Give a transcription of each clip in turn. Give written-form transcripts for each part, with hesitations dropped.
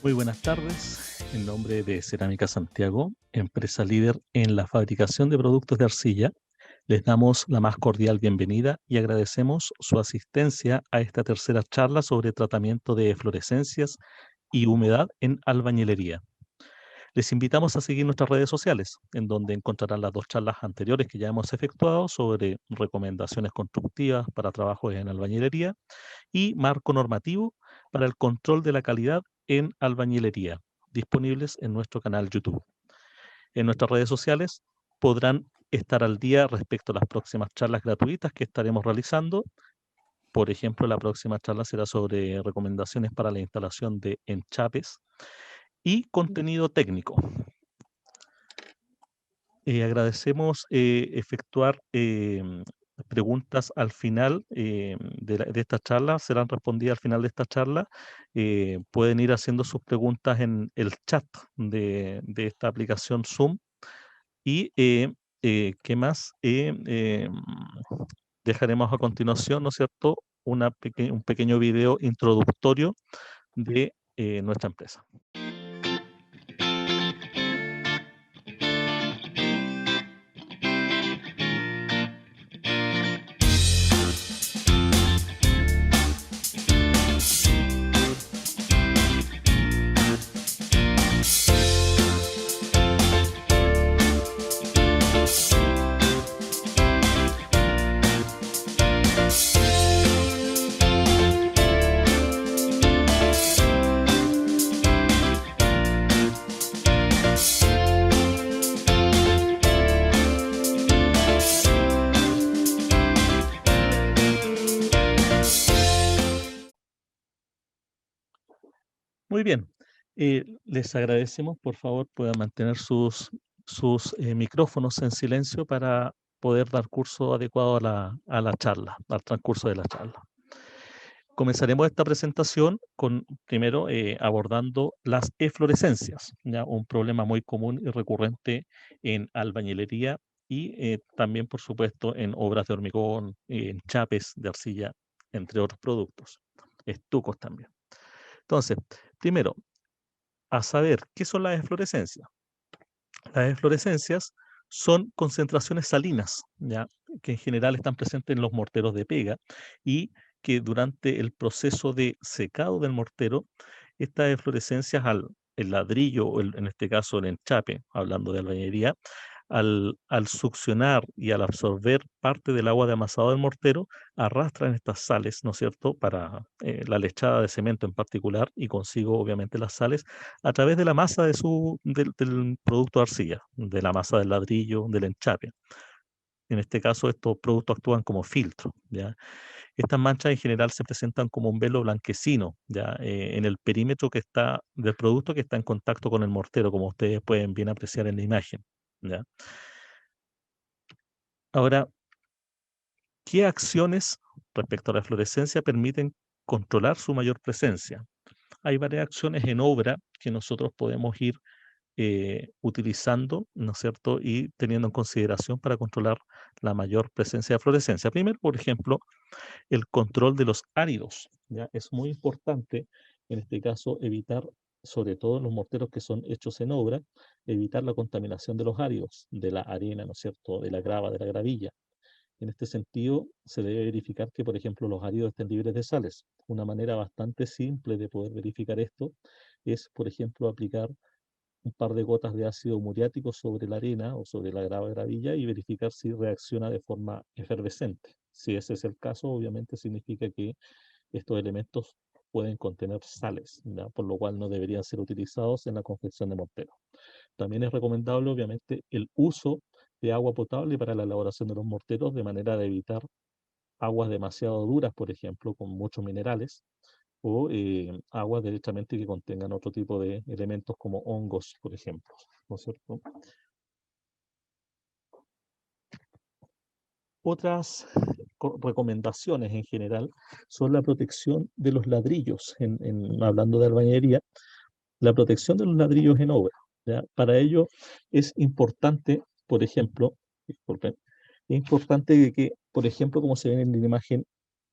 Muy buenas tardes. En nombre de Cerámica Santiago, empresa líder en la fabricación de productos de arcilla, les damos la más cordial bienvenida y agradecemos su asistencia a esta tercera charla sobre tratamiento de eflorescencias y humedad en albañilería. Les invitamos a seguir nuestras redes sociales, en donde encontrarán las dos charlas anteriores que ya hemos efectuado sobre recomendaciones constructivas para trabajos en albañilería y marco normativo para el control de la calidad en albañilería, disponibles en nuestro canal YouTube. En nuestras redes sociales podrán estar al día respecto a las próximas charlas gratuitas que estaremos realizando. Por ejemplo, la próxima charla será sobre recomendaciones para la instalación de enchapes y contenido técnico. Agradecemos efectuar preguntas al final de esta charla, serán respondidas al final de esta charla. Pueden ir haciendo sus preguntas en el chat de esta aplicación Zoom. Y, ¿qué más? Dejaremos a continuación, ¿no es cierto?, un pequeño video introductorio de nuestra empresa. Muy bien. Les agradecemos, por favor, puedan mantener sus micrófonos en silencio para poder dar curso adecuado a la charla, al transcurso de la charla. Comenzaremos esta presentación con, primero, abordando las eflorescencias, ¿ya? Un problema muy común y recurrente en albañilería y también, por supuesto, en obras de hormigón, en chapes de arcilla, entre otros productos, estucos también. Entonces, primero, a saber, ¿qué son las eflorescencias? Las eflorescencias son concentraciones salinas, ¿ya? Que en general están presentes en los morteros de pega y que durante el proceso de secado del mortero, estas eflorescencias el ladrillo, o en este caso el enchape, hablando de albañilería, al succionar y al absorber parte del agua de amasado del mortero, arrastran estas sales, ¿no es cierto?, para la lechada de cemento en particular, y consigo obviamente las sales a través de la masa del producto de arcilla, de la masa del ladrillo, del enchape. En este caso, estos productos actúan como filtro, ¿ya? Estas manchas en general se presentan como un velo blanquecino, ¿ya? En el perímetro que está del producto que está en contacto con el mortero, como ustedes pueden bien apreciar en la imagen, ¿ya? Ahora, ¿qué acciones respecto a la fluorescencia permiten controlar su mayor presencia? Hay varias acciones en obra que nosotros podemos ir utilizando, ¿no es cierto? Y teniendo en consideración para controlar la mayor presencia de fluorescencia. Primero, por ejemplo, el control de los áridos, ¿ya? Es muy importante, en este caso, evitar, sobre todo en los morteros que son hechos en obra, evitar la contaminación de los áridos, de la arena, ¿no es cierto?, de la grava, de la gravilla. En este sentido, se debe verificar que, por ejemplo, los áridos estén libres de sales. Una manera bastante simple de poder verificar esto es, por ejemplo, aplicar un par de gotas de ácido muriático sobre la arena o sobre la grava gravilla y verificar si reacciona de forma efervescente. Si ese es el caso, obviamente significa que estos elementos pueden contener sales, ¿ya? Por lo cual no deberían ser utilizados en la confección de morteros. También es recomendable, obviamente, el uso de agua potable para la elaboración de los morteros, de manera de evitar aguas demasiado duras, por ejemplo, con muchos minerales, o aguas directamente que contengan otro tipo de elementos como hongos, por ejemplo, ¿no es cierto? Otras recomendaciones en general son la protección de los ladrillos, hablando de albañilería, la protección de los ladrillos en obra, ¿ya? Para ello es importante, por ejemplo, disculpen, es importante que, por ejemplo, como se ve en la imagen,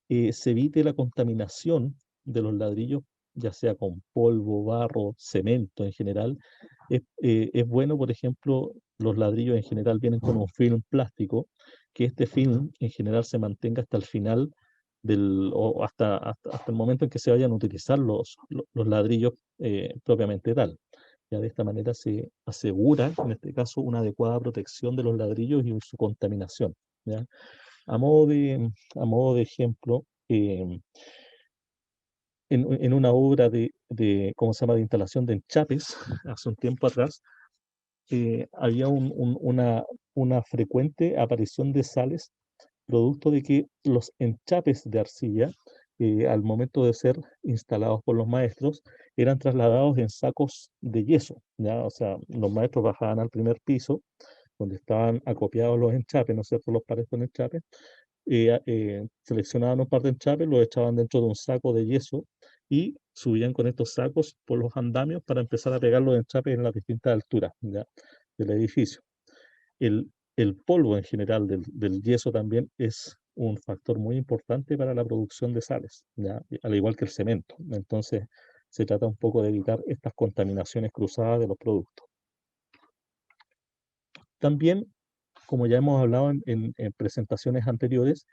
se evite la contaminación de los ladrillos ya sea con polvo, barro, cemento en general, es bueno, por ejemplo, los ladrillos en general vienen con un film plástico, que este film en general se mantenga hasta el final o hasta el momento en que se vayan a utilizar los ladrillos propiamente tal. Ya de esta manera se asegura, en este caso, una adecuada protección de los ladrillos y su contaminación. ¿Ya? A modo de ejemplo, en una obra ¿cómo se llama?, de instalación de enchapes, hace un tiempo atrás, había una frecuente aparición de sales, producto de que los enchapes de arcilla, al momento de ser instalados por los maestros, eran trasladados en sacos de yeso, ¿ya? O sea, los maestros bajaban al primer piso, donde estaban acopiados los enchapes, ¿no es cierto?, los pares con enchapes, seleccionaban un par de enchapes, los echaban dentro de un saco de yeso y subían con estos sacos por los andamios para empezar a pegar los enchapes en las distintas alturas, ¿ya?, del edificio. El polvo en general del yeso también es un factor muy importante para la producción de sales, ¿ya?, al igual que el cemento. Entonces, se trata un poco de evitar estas contaminaciones cruzadas de los productos. También, como ya hemos hablado en presentaciones anteriores,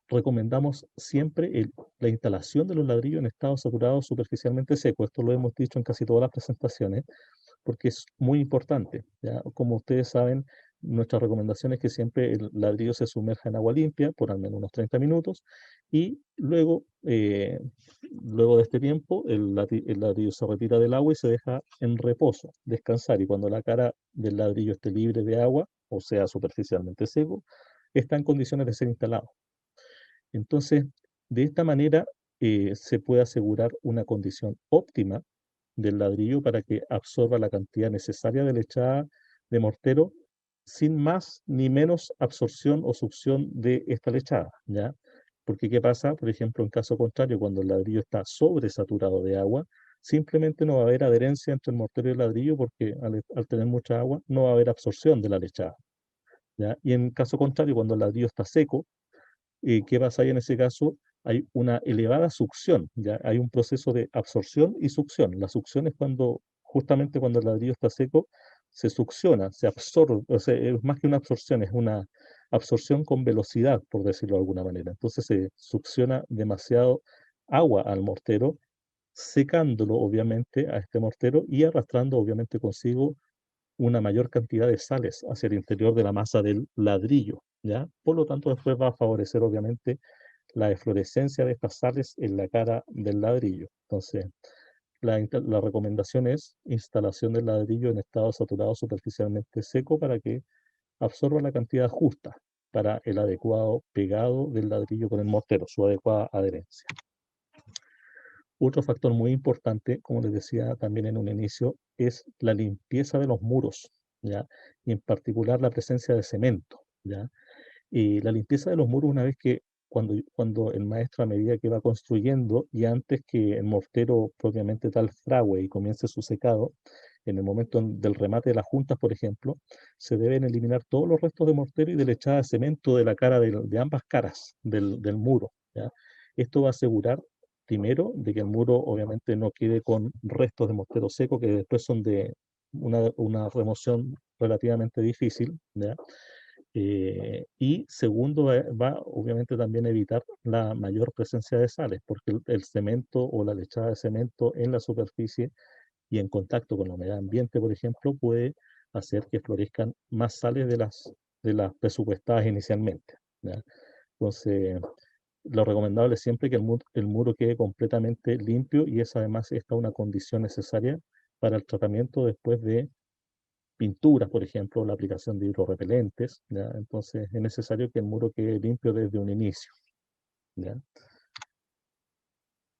recomendamos siempre la instalación de los ladrillos en estado saturado superficialmente seco. Esto lo hemos dicho en casi todas las presentaciones, porque es muy importante, ¿ya? Como ustedes saben, nuestra recomendación es que siempre el ladrillo se sumerja en agua limpia por al menos unos 30 minutos y luego de este tiempo el ladrillo se retira del agua y se deja en reposo, descansar, y cuando la cara del ladrillo esté libre de agua, o sea, superficialmente seco, está en condiciones de ser instalado. Entonces, de esta manera se puede asegurar una condición óptima del ladrillo para que absorba la cantidad necesaria de lechada de mortero sin más ni menos absorción o succión de esta lechada, ¿ya? Porque ¿qué pasa? Por ejemplo, en caso contrario, cuando el ladrillo está sobresaturado de agua, simplemente no va a haber adherencia entre el mortero y el ladrillo porque al tener mucha agua no va a haber absorción de la lechada, ¿ya? Y en caso contrario, cuando el ladrillo está seco, ¿qué pasa ahí en ese caso? Hay una elevada succión, ¿ya? Hay un proceso de absorción y succión. La succión es justamente cuando el ladrillo está seco, se succiona, se absorbe, o sea, es más que una absorción, es una absorción con velocidad, por decirlo de alguna manera. Entonces se succiona demasiado agua al mortero, secándolo obviamente a este mortero y arrastrando obviamente consigo una mayor cantidad de sales hacia el interior de la masa del ladrillo, ¿ya? Por lo tanto, después va a favorecer obviamente la eflorescencia de estas sales en la cara del ladrillo. Entonces, la recomendación es instalación del ladrillo en estado saturado superficialmente seco para que absorba la cantidad justa para el adecuado pegado del ladrillo con el mortero, su adecuada adherencia. Otro factor muy importante, como les decía también en un inicio, es la limpieza de los muros, ¿ya? Y en particular la presencia de cemento, ¿ya? Y la limpieza de los muros, una vez que cuando el maestro, a medida que va construyendo y antes que el mortero propiamente tal fragüe y comience su secado, en el momento del remate de las juntas, por ejemplo, se deben eliminar todos los restos de mortero y de lechada de cemento de la cara de ambas caras del muro, ¿ya? Esto va a asegurar, primero, de que el muro obviamente no quede con restos de mortero seco que después son de una remoción relativamente difícil, ¿ya? Y segundo, va obviamente también a evitar la mayor presencia de sales, porque el cemento o la lechada de cemento en la superficie y en contacto con la humedad ambiente, por ejemplo, puede hacer que florezcan más sales de las presupuestadas inicialmente, ¿ya? Entonces, lo recomendable es siempre que el muro quede completamente limpio, y es además esta una condición necesaria para el tratamiento después de pinturas, por ejemplo, la aplicación de hidrorrepelentes, ¿ya? Entonces es necesario que el muro quede limpio desde un inicio, ¿ya?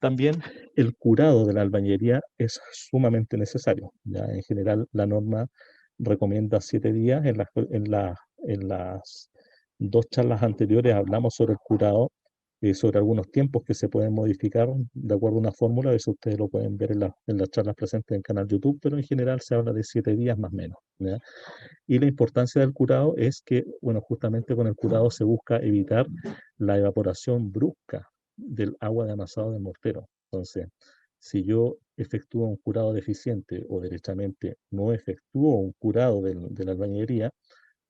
También el curado de la albañilería es sumamente necesario, ¿ya? En general, la norma recomienda 7 días. En las dos charlas anteriores hablamos sobre el curado, sobre algunos tiempos que se pueden modificar de acuerdo a una fórmula. Eso ustedes lo pueden ver en las charlas presentes en el canal YouTube, pero en general se habla de 7 días más o menos, ¿ya? Y la importancia del curado es que, bueno, justamente con el curado se busca evitar la evaporación brusca del agua de amasado del mortero. Entonces, Si yo efectúo un curado deficiente o derechamente no efectúo un curado de la albañilería,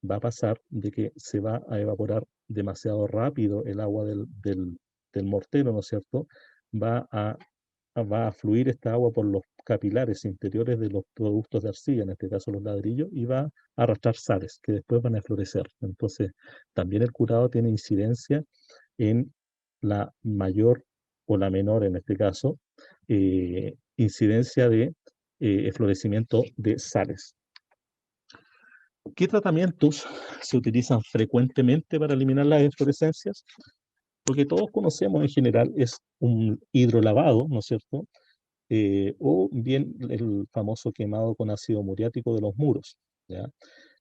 va a pasar de que se va a evaporar demasiado rápido el agua del mortero, ¿no es cierto? Va a, va a fluir esta agua por los capilares interiores de los productos de arcilla, en este caso los ladrillos, y va a arrastrar sales que después van a florecer. Entonces, también el curado tiene incidencia en la mayor o la menor, en este caso, incidencia de florecimiento de sales. ¿Qué tratamientos se utilizan frecuentemente para eliminar las inflorescencias? Lo que todos conocemos en general es un hidrolavado, ¿no es cierto? O bien el famoso quemado con ácido muriático de los muros, ¿ya?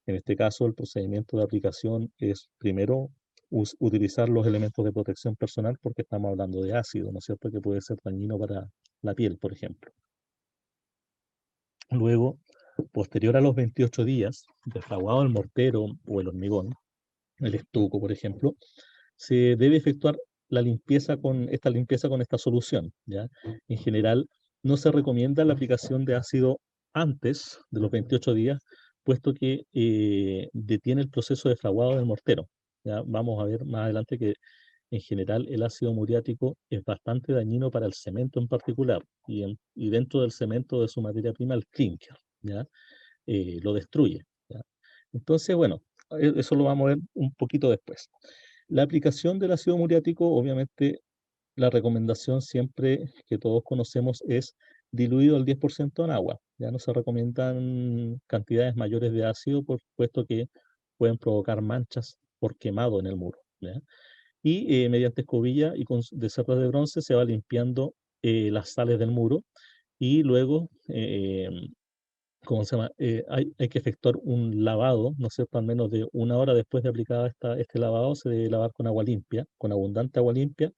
En este caso, el procedimiento de aplicación es primero utilizar los elementos de protección personal porque estamos hablando de ácido, ¿no es cierto? Que puede ser dañino para la piel, por ejemplo. Luego, posterior a los 28 días, desfraguado el mortero o el hormigón, el estuco, por ejemplo, se debe efectuar esta limpieza con esta solución, ¿ya? En general, no se recomienda la aplicación de ácido antes de los 28 días, puesto que detiene el proceso de fraguado del mortero, ¿ya? Vamos a ver más adelante que en general el ácido muriático es bastante dañino para el cemento en particular, y dentro del cemento de su materia prima, el clinker, ¿ya? Lo destruye, ¿ya? Entonces, bueno, eso lo vamos a ver un poquito después. La aplicación del ácido muriático, obviamente, la recomendación siempre que todos conocemos es diluido al 10% en agua. Ya no se recomiendan cantidades mayores de ácido, por puesto que pueden provocar manchas por quemado en el muro, ¿ya? Y mediante escobilla y de cerdas de bronce se va limpiando las sales del muro, y luego ¿cómo se llama? Hay que efectuar un lavado, ¿no es cierto? Al menos de una hora después de aplicada este lavado, se debe lavar con agua limpia, con abundante agua limpia,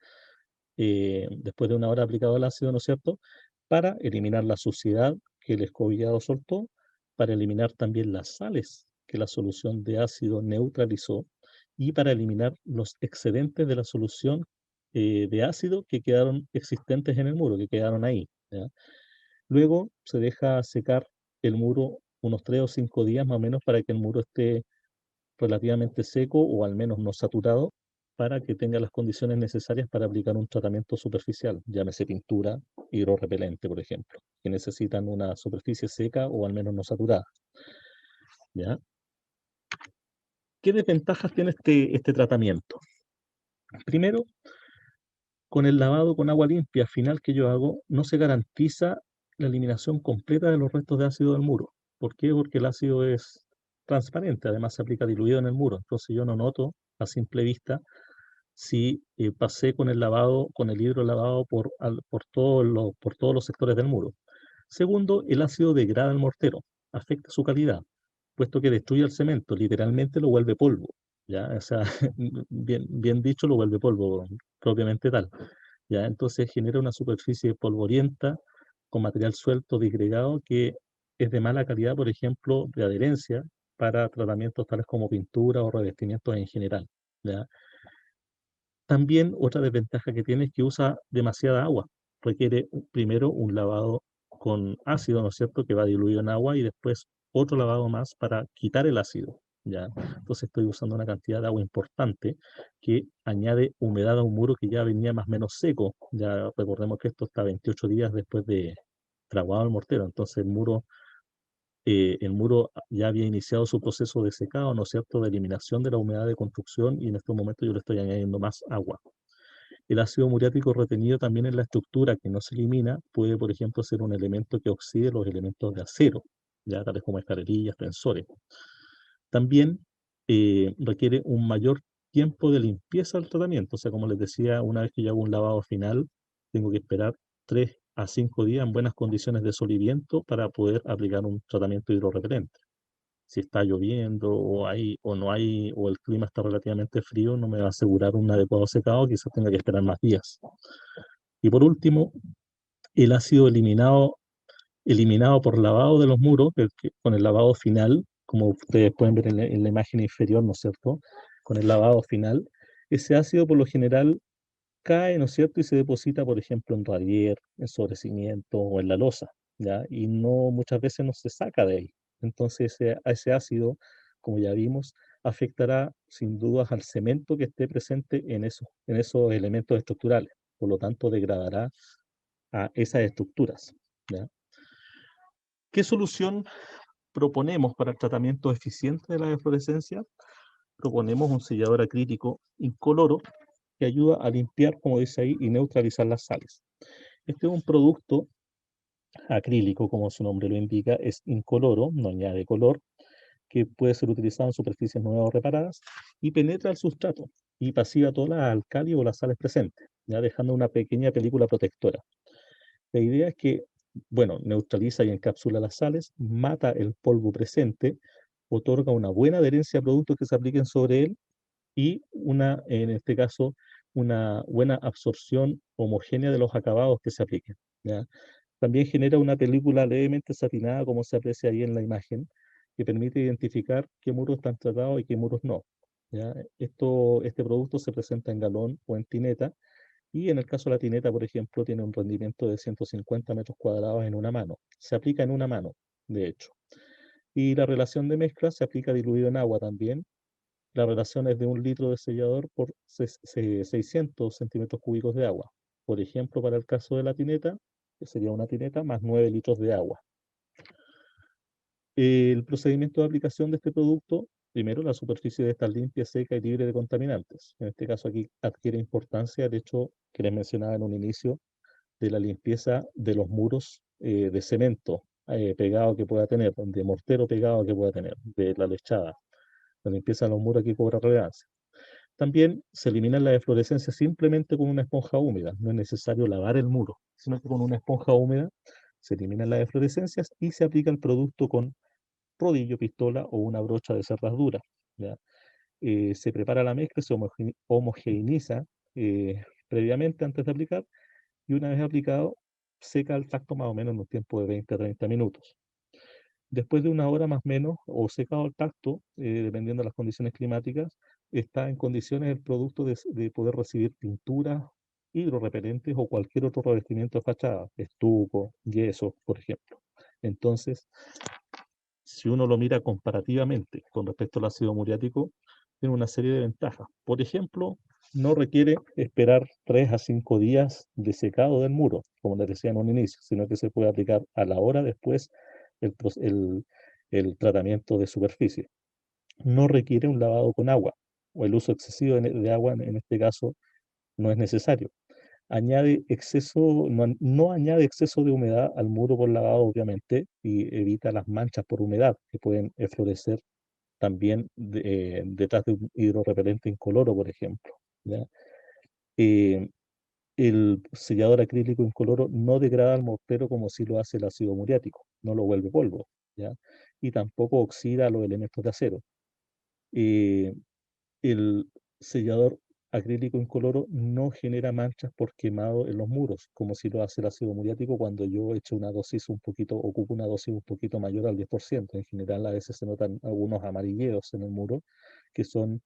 después de una hora aplicado el ácido, ¿no es cierto? Para eliminar la suciedad que el escobillado soltó, para eliminar también las sales que la solución de ácido neutralizó, y para eliminar los excedentes de la solución de ácido que quedaron existentes en el muro, que quedaron ahí, ¿ya? Luego se deja secar el muro unos 3 o 5 días más o menos para que el muro esté relativamente seco o al menos no saturado, para que tenga las condiciones necesarias para aplicar un tratamiento superficial, llámese pintura hidrorrepelente, por ejemplo, que necesitan una superficie seca o al menos no saturada, ¿ya? ¿Qué desventajas tiene este tratamiento? Primero, con el lavado con agua limpia final que yo hago, no se garantiza la eliminación completa de los restos de ácido del muro. ¿Por qué? Porque el ácido es transparente, además se aplica diluido en el muro, entonces yo no noto a simple vista si pasé con el lavado, con el hidro lavado por todos los sectores del muro. Segundo, el ácido degrada el mortero, afecta su calidad, puesto que destruye el cemento, literalmente lo vuelve polvo, ¿ya? O sea, bien dicho, lo vuelve polvo propiamente tal, ¿ya? Entonces genera una superficie polvorienta con material suelto disgregado que es de mala calidad, por ejemplo, de adherencia para tratamientos tales como pintura o revestimientos en general, ¿ya? También otra desventaja que tiene es que usa demasiada agua. Requiere primero un lavado con ácido, ¿no es cierto?, que va diluido en agua, y después otro lavado más para quitar el ácido, ¿ya? Entonces estoy usando una cantidad de agua importante que añade humedad a un muro que ya venía más o menos seco. Ya recordemos que esto está 28 días después de fraguado el mortero, entonces el muro ya había iniciado su proceso de secado, ¿no es cierto?, de eliminación de la humedad de construcción, y en este momento yo le estoy añadiendo más agua. El ácido muriático retenido también en la estructura, que no se elimina, puede, por ejemplo, ser un elemento que oxide los elementos de acero, ya tales como escalerillas, tensores. También requiere un mayor tiempo de limpieza del tratamiento. O sea, como les decía, una vez que yo hago un lavado final, tengo que esperar 3 a 5 días en buenas condiciones de sol y viento para poder aplicar un tratamiento hidrorrepelente. Si está lloviendo o no hay, o el clima está relativamente frío, no me va a asegurar un adecuado secado, quizás tenga que esperar más días. Y por último, el ácido eliminado por lavado de los muros, con el lavado final, como ustedes pueden ver en la imagen inferior, ¿no es cierto? Con el lavado final, ese ácido por lo general cae, ¿no es cierto? Y se deposita, por ejemplo, en radier, en sobrecimiento o en la losa, ¿ya? Y no, muchas veces no se saca de ahí. Entonces, ese ácido, como ya vimos, afectará sin dudas al cemento que esté presente en esos elementos estructurales. Por lo tanto, degradará a esas estructuras, ¿ya? ¿Qué solución proponemos para el tratamiento eficiente de la deflorescencia? Proponemos un sellador acrílico incoloro que ayuda a limpiar, como dice ahí, y neutralizar las sales. Este es un producto acrílico, como su nombre lo indica, es incoloro, no añade color, que puede ser utilizado en superficies nuevas o reparadas y penetra el sustrato y pasiva todas las alcali o las sales presentes, ya dejando una pequeña película protectora. La idea es que, bueno, neutraliza y encapsula las sales, mata el polvo presente, otorga una buena adherencia a productos que se apliquen sobre él y en este caso, una buena absorción homogénea de los acabados que se apliquen, ¿ya? También genera una película levemente satinada, como se aprecia ahí en la imagen, que permite identificar qué muros están tratados y qué muros no, ¿ya? Este producto se presenta en galón o en tineta, y en el caso de la tineta, por ejemplo, tiene un rendimiento de 150 metros cuadrados en una mano. Se aplica en una mano, de hecho. Y la relación de mezcla se aplica diluido en agua también. La relación es de 1 litro de sellador por 600 centímetros cúbicos de agua. Por ejemplo, para el caso de la tineta, que sería una tineta más 9 litros de agua. El procedimiento de aplicación de este producto, primero, la superficie debe estar limpia, seca y libre de contaminantes. En este caso aquí adquiere importancia el hecho que les mencionaba en un inicio de la limpieza de los muros de cemento pegado que pueda tener, de mortero pegado que pueda tener, de la lechada. La limpieza de los muros aquí cobra relevancia. También se elimina la deflorescencia simplemente con una esponja húmeda. No es necesario lavar el muro, sino que con una esponja húmeda se eliminan las deflorescencias y se aplica el producto con rodillo, pistola o una brocha de cerdas duras, ¿ya? Se prepara la mezcla, se homogeneiza previamente antes de aplicar y una vez aplicado seca el tacto más o menos en un tiempo de 20 a 30 minutos. Después de una hora más o menos, o secado el tacto, dependiendo de las condiciones climáticas, está en condiciones el producto de poder recibir pinturas hidrorrepelentes o cualquier otro revestimiento de fachada, estuco, yeso, por ejemplo. Entonces, si uno lo mira comparativamente con respecto al ácido muriático, tiene una serie de ventajas. Por ejemplo, no requiere esperar 3 a 5 días de secado del muro, como les decía en un inicio, sino que se puede aplicar a la hora después el, el tratamiento de superficie. No requiere un lavado con agua, o el uso excesivo de agua en este caso no es necesario. No añade exceso de humedad al muro por lavado, obviamente, y evita las manchas por humedad que pueden florecer también detrás de un hidrorrepelente incoloro, por ejemplo, ¿ya? Eh, el sellador acrílico incoloro no degrada el mortero como si lo hace el ácido muriático, no lo vuelve polvo, ¿ya? Y tampoco oxida los elementos de acero. Eh, el sellador acrílico incoloro no genera manchas por quemado en los muros, como si lo hace el ácido muriático cuando yo echo una dosis un poquito, ocupo una dosis un poquito mayor al 10%. En general, a veces se notan algunos amarilleos en el muro, que son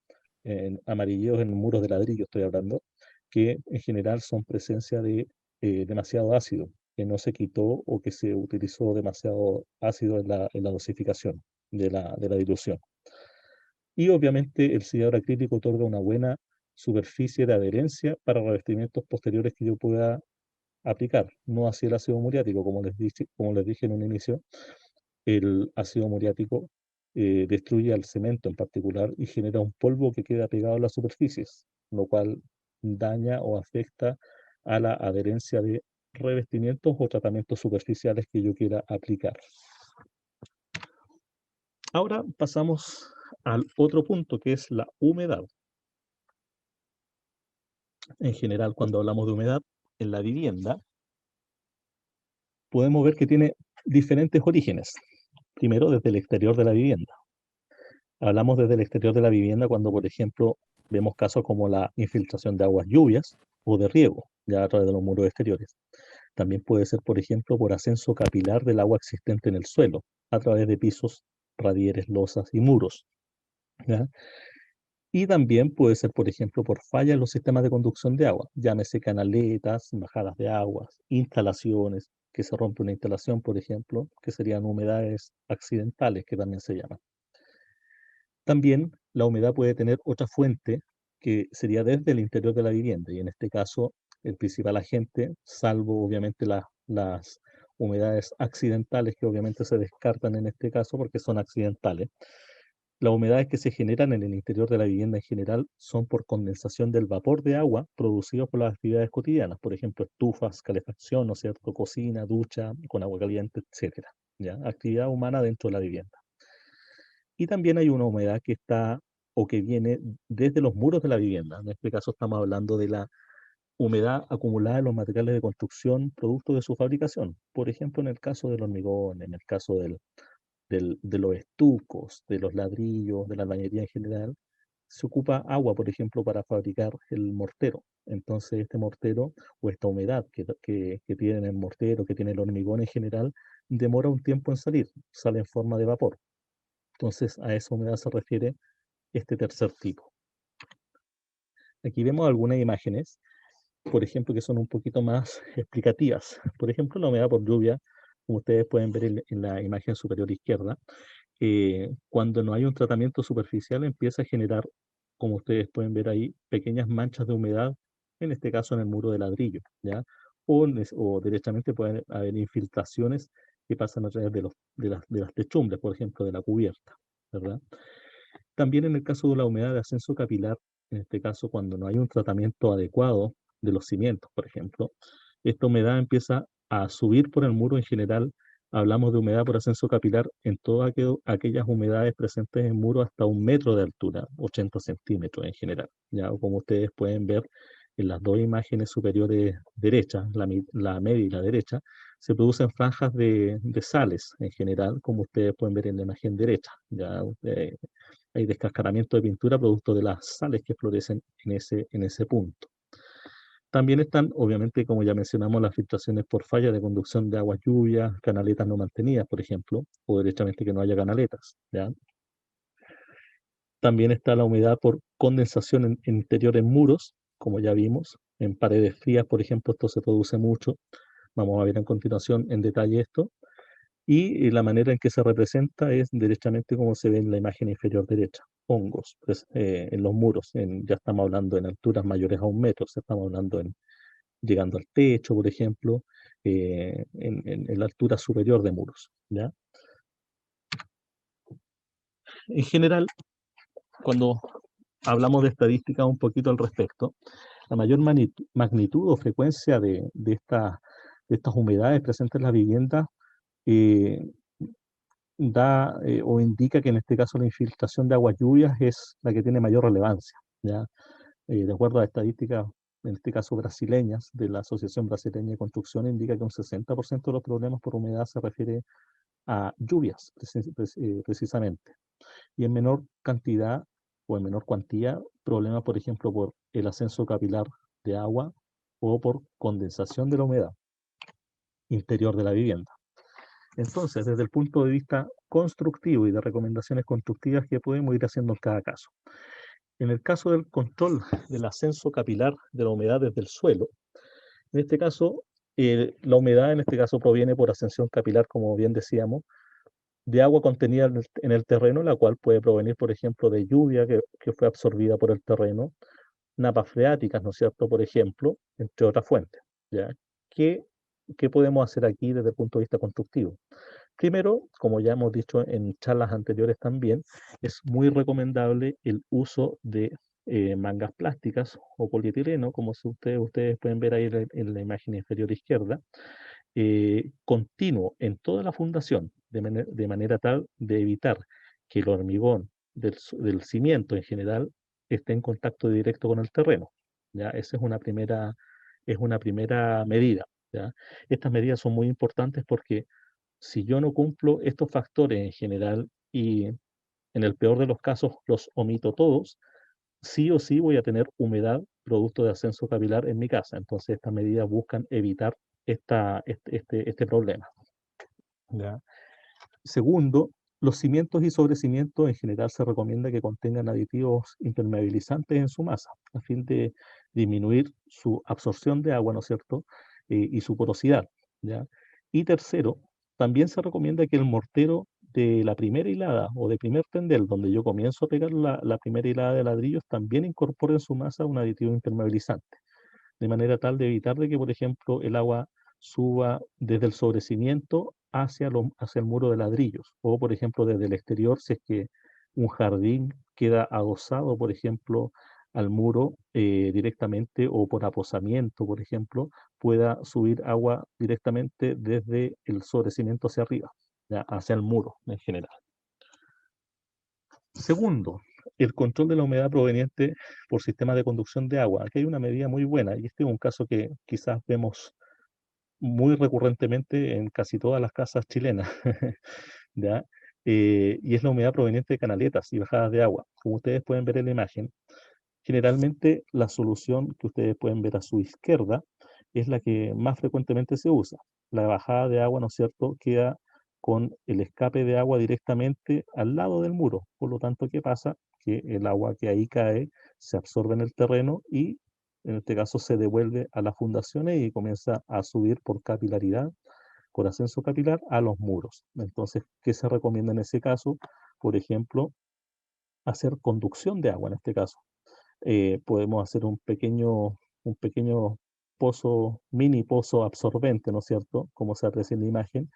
amarilleos en muros de ladrillo, estoy hablando, que en general son presencia de demasiado ácido, que no se quitó o que se utilizó demasiado ácido en la dosificación de la dilución. Y obviamente el sellador acrílico otorga una buena superficie de adherencia para revestimientos posteriores que yo pueda aplicar. No así el ácido muriático, como les dije en un inicio, el ácido muriático destruye al cemento en particular y genera un polvo que queda pegado a las superficies, lo cual daña o afecta a la adherencia de revestimientos o tratamientos superficiales que yo quiera aplicar. Ahora pasamos al otro punto, que es la humedad. En general, cuando hablamos de humedad en la vivienda, podemos ver que tiene diferentes orígenes. Primero, desde el exterior de la vivienda. Hablamos desde el exterior de la vivienda cuando, por ejemplo, vemos casos como la infiltración de aguas lluvias o de riego, ya a través de los muros exteriores. También puede ser, por ejemplo, por ascenso capilar del agua existente en el suelo, a través de pisos, radieres, losas y muros, ¿ya? Y también puede ser, por ejemplo, por fallas en los sistemas de conducción de agua, llámese canaletas, bajadas de aguas, instalaciones, que se rompe una instalación, por ejemplo, que serían humedades accidentales, que también se llaman. También la humedad puede tener otra fuente, que sería desde el interior de la vivienda, y en este caso el principal agente, salvo obviamente las humedades accidentales, que obviamente se descartan en este caso porque son accidentales. Las humedades que se generan en el interior de la vivienda en general son por condensación del vapor de agua producido por las actividades cotidianas, por ejemplo, estufas, calefacción, ¿no es cierto?, cocina, ducha con agua caliente, etcétera, ¿ya? Actividad humana dentro de la vivienda. Y también hay una humedad que está o que viene desde los muros de la vivienda. En este caso estamos hablando de la humedad acumulada en los materiales de construcción producto de su fabricación. Por ejemplo, en el caso del hormigón, en el caso de los estucos, de los ladrillos, de la albañería en general, se ocupa agua, por ejemplo, para fabricar el mortero. Entonces, este mortero o esta humedad que tiene el mortero, que tiene el hormigón en general, demora un tiempo en salir, sale en forma de vapor. Entonces, a esa humedad se refiere este tercer tipo. Aquí vemos algunas imágenes, por ejemplo, que son un poquito más explicativas. Por ejemplo, la humedad por lluvia, como ustedes pueden ver en la imagen superior izquierda, cuando no hay un tratamiento superficial empieza a generar, como ustedes pueden ver ahí, pequeñas manchas de humedad, en este caso en el muro de ladrillo, ¿ya? O directamente pueden haber infiltraciones que pasan a través de las techumbres, por ejemplo, de la cubierta, ¿verdad? También en el caso de la humedad de ascenso capilar, en este caso cuando no hay un tratamiento adecuado de los cimientos, por ejemplo, esta humedad empieza a subir por el muro en general. Hablamos de humedad por ascenso capilar en todas aquellas humedades presentes en muro hasta 1 metro de altura, 80 centímetros en general. Ya, o como ustedes pueden ver en las dos imágenes superiores derechas, la media y la derecha, se producen franjas de sales en general, como ustedes pueden ver en la imagen derecha. Ya, hay descascaramiento de pintura producto de las sales que florecen en ese punto. También están, obviamente, como ya mencionamos, las filtraciones por falla de conducción de aguas lluvias, canaletas no mantenidas, por ejemplo, o directamente que no haya canaletas, ¿ya? También está la humedad por condensación en interior en muros, como ya vimos, en paredes frías, por ejemplo, esto se produce mucho. Vamos a ver a continuación en detalle esto. Y la manera en que se representa es directamente como se ve en la imagen inferior derecha, hongos pues, en los muros, ya estamos hablando en alturas mayores a 1 metro, estamos hablando en llegando al techo, por ejemplo, en la altura superior de muros, ¿ya? En general, cuando hablamos de estadística un poquito al respecto, la mayor magnitud o frecuencia de estas humedades presentes en la vivienda eh, da o indica que en este caso la infiltración de aguas lluvias es la que tiene mayor relevancia, ¿ya? De acuerdo a estadísticas, en este caso brasileñas, de la Asociación Brasileña de Construcción, indica que un 60% de los problemas por humedad se refiere a lluvias, precisamente. Y en menor cantidad o en menor cuantía, problemas, por ejemplo, por el ascenso capilar de agua o por condensación de la humedad interior de la vivienda. Entonces, desde el punto de vista constructivo y de recomendaciones constructivas, ¿qué podemos ir haciendo en cada caso? En el caso del control del ascenso capilar de la humedad desde el suelo, en este caso, la humedad en este caso proviene por ascensión capilar, como bien decíamos, de agua contenida en el terreno, la cual puede provenir, por ejemplo, de lluvia que fue absorbida por el terreno, napas freáticas, ¿no es cierto?, por ejemplo, entre otras fuentes, ¿ya? ¿Qué, qué podemos hacer aquí desde el punto de vista constructivo? Primero, como ya hemos dicho en charlas anteriores también, es muy recomendable el uso de mangas plásticas o polietileno, como si ustedes pueden ver ahí en la imagen inferior izquierda, continuo en toda la fundación, de manera tal de evitar que el hormigón del cimiento en general esté en contacto directo con el terreno. ¿Ya? Esa es una primera medida. ¿Ya? Estas medidas son muy importantes porque si yo no cumplo estos factores en general y en el peor de los casos los omito todos, sí o sí voy a tener humedad producto de ascenso capilar en mi casa. Entonces estas medidas buscan evitar este problema. ¿Ya? Segundo, Los cimientos y sobrecimientos en general se recomienda que contengan aditivos impermeabilizantes en su masa, a fin de disminuir su absorción de agua, ¿no es cierto? Y su porosidad, ¿ya? Y tercero, también se recomienda que el mortero de la primera hilada o de primer tendel, donde yo comienzo a pegar la primera hilada de ladrillos, también incorpore en su masa un aditivo impermeabilizante, de manera tal de evitar de que, por ejemplo, el agua suba desde el sobrecimiento hacia el muro de ladrillos, o por ejemplo desde el exterior, si es que un jardín queda adosado, por ejemplo, al muro directamente o por aposamiento, por ejemplo, pueda subir agua directamente desde el sobrecimiento hacia arriba, ya, hacia el muro en general. Segundo, el control de la humedad proveniente por sistemas de conducción de agua. Aquí hay una medida muy buena y este es un caso que quizás vemos muy recurrentemente en casi todas las casas chilenas, ¿ya? Y es la humedad proveniente de canaletas y bajadas de agua. Como ustedes pueden ver en la imagen, generalmente la solución que ustedes pueden ver a su izquierda es la que más frecuentemente se usa. La bajada de agua, ¿no es cierto?, queda con el escape de agua directamente al lado del muro. Por lo tanto, ¿qué pasa? Que el agua que ahí cae se absorbe en el terreno y en este caso se devuelve a las fundaciones y comienza a subir por capilaridad, por ascenso capilar, a los muros. Entonces, ¿qué se recomienda en ese caso? Por ejemplo, hacer conducción de agua en este caso. Podemos hacer un pequeño pozo, mini pozo absorbente, ¿no es cierto? Como se aprecia en la imagen.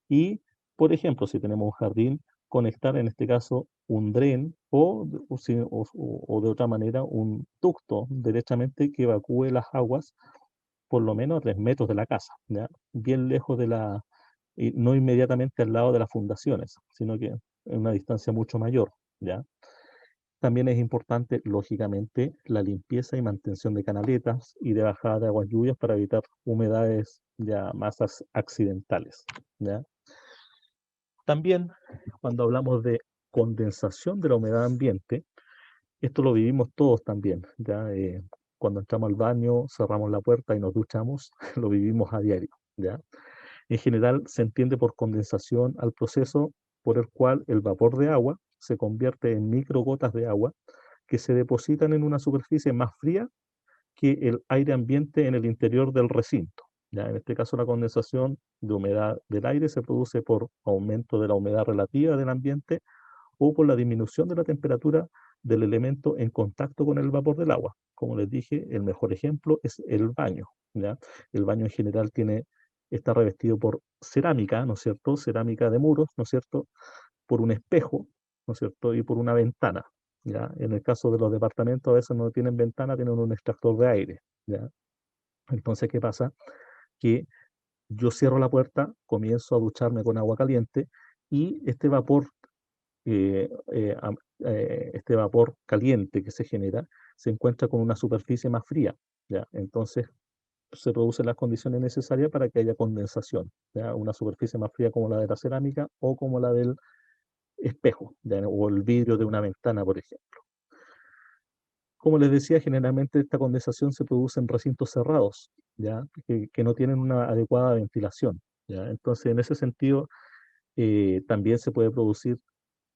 Y, por ejemplo, si tenemos un jardín, conectar en este caso un dren o de otra manera un ducto derechamente que evacúe las aguas por lo menos a 3 metros de la casa, ¿ya? Bien lejos y no inmediatamente al lado de las fundaciones, sino que en una distancia mucho mayor, ¿ya? También es importante, lógicamente, la limpieza y mantención de canaletas y de bajada de aguas lluvias para evitar humedades ya más accidentales, ¿ya? También, cuando hablamos de condensación de la humedad ambiente, esto lo vivimos todos también, ¿ya? Cuando entramos al baño, cerramos la puerta y nos duchamos, lo vivimos a diario, ¿ya? En general, se entiende por condensación al proceso por el cual el vapor de agua se convierte en microgotas de agua que se depositan en una superficie más fría que el aire ambiente en el interior del recinto. Ya, en este caso, la condensación de humedad del aire se produce por aumento de la humedad relativa del ambiente o por la disminución de la temperatura del elemento en contacto con el vapor del agua. Como les dije, el mejor ejemplo es el baño, ¿ya? El baño en general está revestido por cerámica, ¿no es cierto? Cerámica de muros, ¿no es cierto? Por un espejo, ¿no es cierto? Y por una ventana, ¿ya? En el caso de los departamentos, a veces no tienen ventana, tienen un extractor de aire, ¿ya? Entonces, ¿qué pasa? Que yo cierro la puerta, comienzo a ducharme con agua caliente y este vapor caliente que se genera se encuentra con una superficie más fría, ¿ya? Entonces se producen las condiciones necesarias para que haya condensación, ¿ya? Una superficie más fría como la de la cerámica o como la del espejo, ¿ya? O el vidrio de una ventana, por ejemplo. Como les decía, generalmente esta condensación se produce en recintos cerrados, ¿ya? Que no tienen una adecuada ventilación, ¿ya? Entonces, en ese sentido, también se puede producir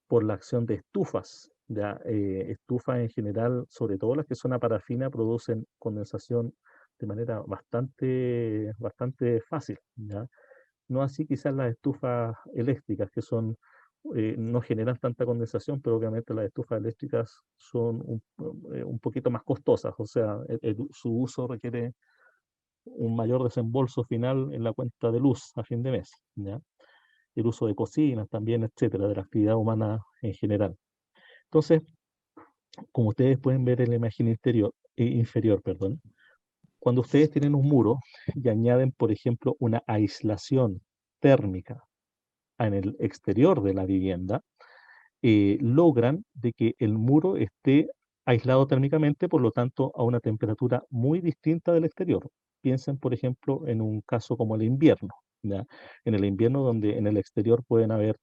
por la acción de estufas, ¿ya? Estufas en general, sobre todo las que son a parafina, producen condensación de manera bastante fácil, ¿ya? No así quizás las estufas eléctricas, no generan tanta condensación, pero obviamente las estufas eléctricas son un poquito más costosas, o sea, su uso requiere un mayor desembolso final en la cuenta de luz a fin de mes, ¿ya? El uso de cocinas también, etcétera, de la actividad humana en general. Entonces, como ustedes pueden ver en la imagen inferior, perdón, cuando ustedes tienen un muro y añaden, por ejemplo, una aislación térmica en el exterior de la vivienda, logran de que el muro esté aislado térmicamente, por lo tanto, a una temperatura muy distinta del exterior. Piensen, por ejemplo, en un caso como el invierno, ¿ya? En el invierno donde en el exterior pueden haber,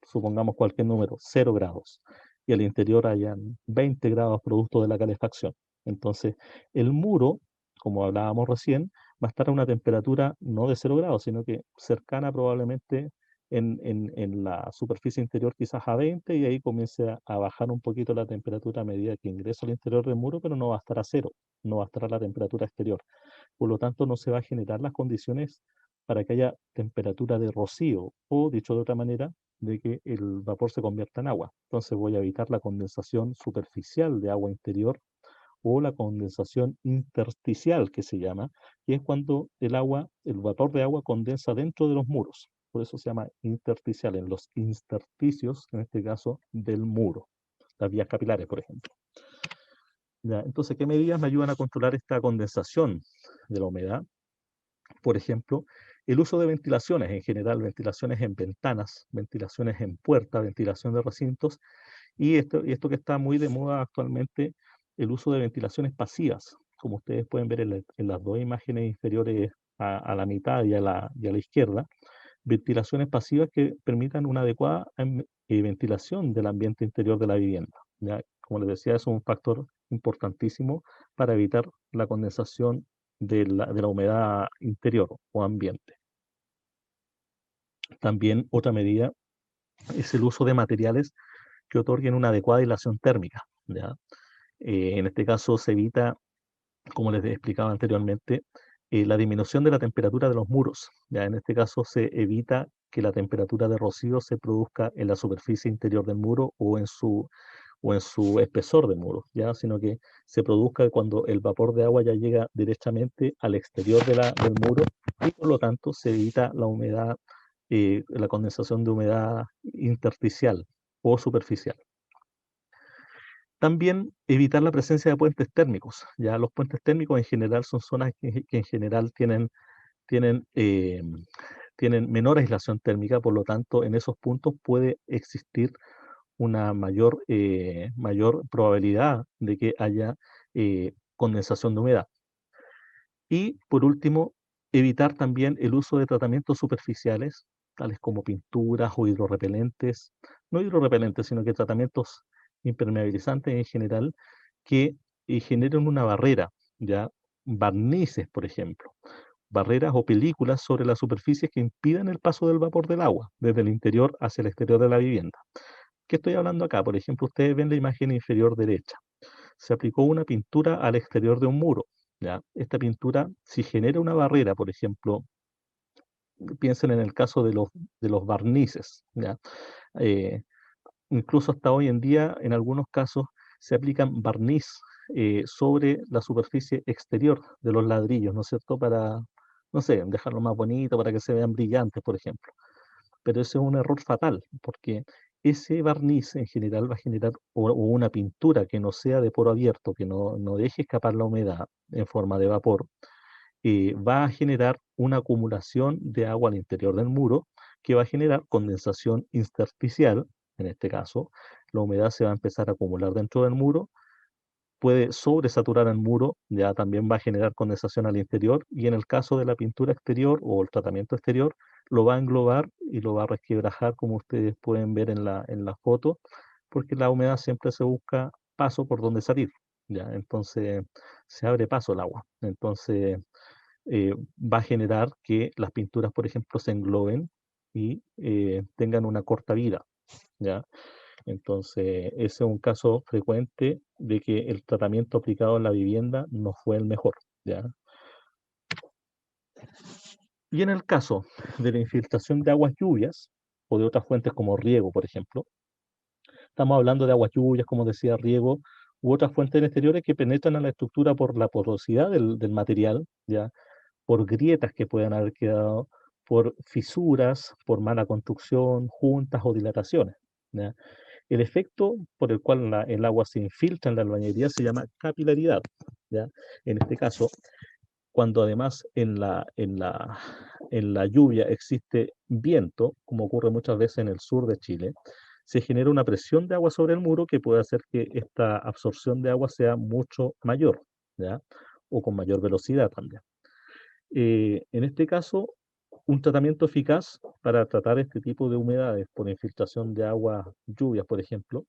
supongamos cualquier número, 0 grados, y al interior hayan 20 grados producto de la calefacción. Entonces, el muro, como hablábamos recién, va a estar a una temperatura no de 0 grados, sino que cercana probablemente en la superficie interior quizás a 20 y ahí comience a bajar un poquito la temperatura a medida que ingreso al interior del muro, pero no va a estar a cero, no va a estar a la temperatura exterior. Por lo tanto, no se va a generar las condiciones para que haya temperatura de rocío o, dicho de otra manera, de que el vapor se convierta en agua. Entonces voy a evitar la condensación superficial de agua interior o la condensación intersticial que se llama, que es cuando el vapor de agua condensa dentro de los muros. Por eso se llama intersticial, en los intersticios, en este caso, del muro. Las vías capilares, por ejemplo. Ya, entonces, ¿qué medidas me ayudan a controlar esta condensación de la humedad? Por ejemplo, el uso de ventilaciones en general, ventilaciones en ventanas, ventilaciones en puertas, ventilación de recintos, y esto que está muy de moda actualmente, el uso de ventilaciones pasivas, como ustedes pueden ver en las dos imágenes inferiores a la mitad y a la izquierda, ventilaciones pasivas que permitan una adecuada ventilación del ambiente interior de la vivienda. ¿Ya? Como les decía, es un factor importantísimo para evitar la condensación de la humedad interior o ambiente. También otra medida es el uso de materiales que otorguen una adecuada aislación térmica. ¿Ya? En este caso se evita, como les explicaba anteriormente, la disminución de la temperatura de los muros. ¿Ya? En este caso se evita que la temperatura de rocío se produzca en la superficie interior del muro o en su espesor de muro, ¿ya? Sino que se produzca cuando el vapor de agua ya llega directamente al exterior del muro y por lo tanto se evita la humedad, la condensación de humedad intersticial o superficial. También evitar la presencia de puentes térmicos. Ya los puentes térmicos en general son zonas que en general tienen, eh, tienen menor aislación térmica, por lo tanto en esos puntos puede existir una mayor probabilidad de que haya condensación de humedad. Y por último, evitar también el uso de tratamientos superficiales, tales como pinturas o hidrorrepelentes, no hidrorrepelentes, sino que tratamientos impermeabilizantes en general, que generen una barrera, ya barnices, por ejemplo, barreras o películas sobre las superficies que impidan el paso del vapor del agua desde el interior hacia el exterior de la vivienda. ¿Qué estoy hablando acá? Por ejemplo, ustedes ven la imagen inferior derecha. Se aplicó una pintura al exterior de un muro. ¿Ya? Esta pintura, si genera una barrera, por ejemplo, piensen en el caso de los barnices. ¿Ya? Eh, Incluso hasta hoy en día, en algunos casos, se aplican barniz sobre la superficie exterior de los ladrillos, ¿no es cierto? Para, no sé, dejarlo más bonito, para que se vean brillantes, por ejemplo. Pero ese es un error fatal, porque ese barniz en general va a generar o una pintura que no sea de poro abierto, que no deje escapar la humedad en forma de vapor, va a generar una acumulación de agua al interior del muro que va a generar condensación intersticial. En este caso, la humedad se va a empezar a acumular dentro del muro, puede sobresaturar el muro, ya también va a generar condensación al interior y en el caso de la pintura exterior o el tratamiento exterior, lo va a englobar y lo va a resquebrajar como ustedes pueden ver en la foto, porque la humedad siempre se busca paso por donde salir, ya, entonces se abre paso el agua, entonces va a generar que las pinturas, por ejemplo, se engloben y tengan una corta vida, ya. Entonces, ese es un caso frecuente de que el tratamiento aplicado en la vivienda no fue el mejor, ¿ya? Y en el caso de la infiltración de aguas lluvias o de otras fuentes como riego, por ejemplo, estamos hablando de aguas lluvias, como decía, riego u otras fuentes exteriores que penetran a la estructura por la porosidad del material, ¿ya? Por grietas que puedan haber quedado, por fisuras, por mala construcción, juntas o dilataciones, ¿ya? El efecto por el cual el agua se infiltra en la albañilería se llama capilaridad, ¿ya? En este caso, cuando además en la lluvia existe viento, como ocurre muchas veces en el sur de Chile, se genera una presión de agua sobre el muro que puede hacer que esta absorción de agua sea mucho mayor, ¿ya? O con mayor velocidad también. En este caso, un tratamiento eficaz para tratar este tipo de humedades por infiltración de aguas lluvias, por ejemplo,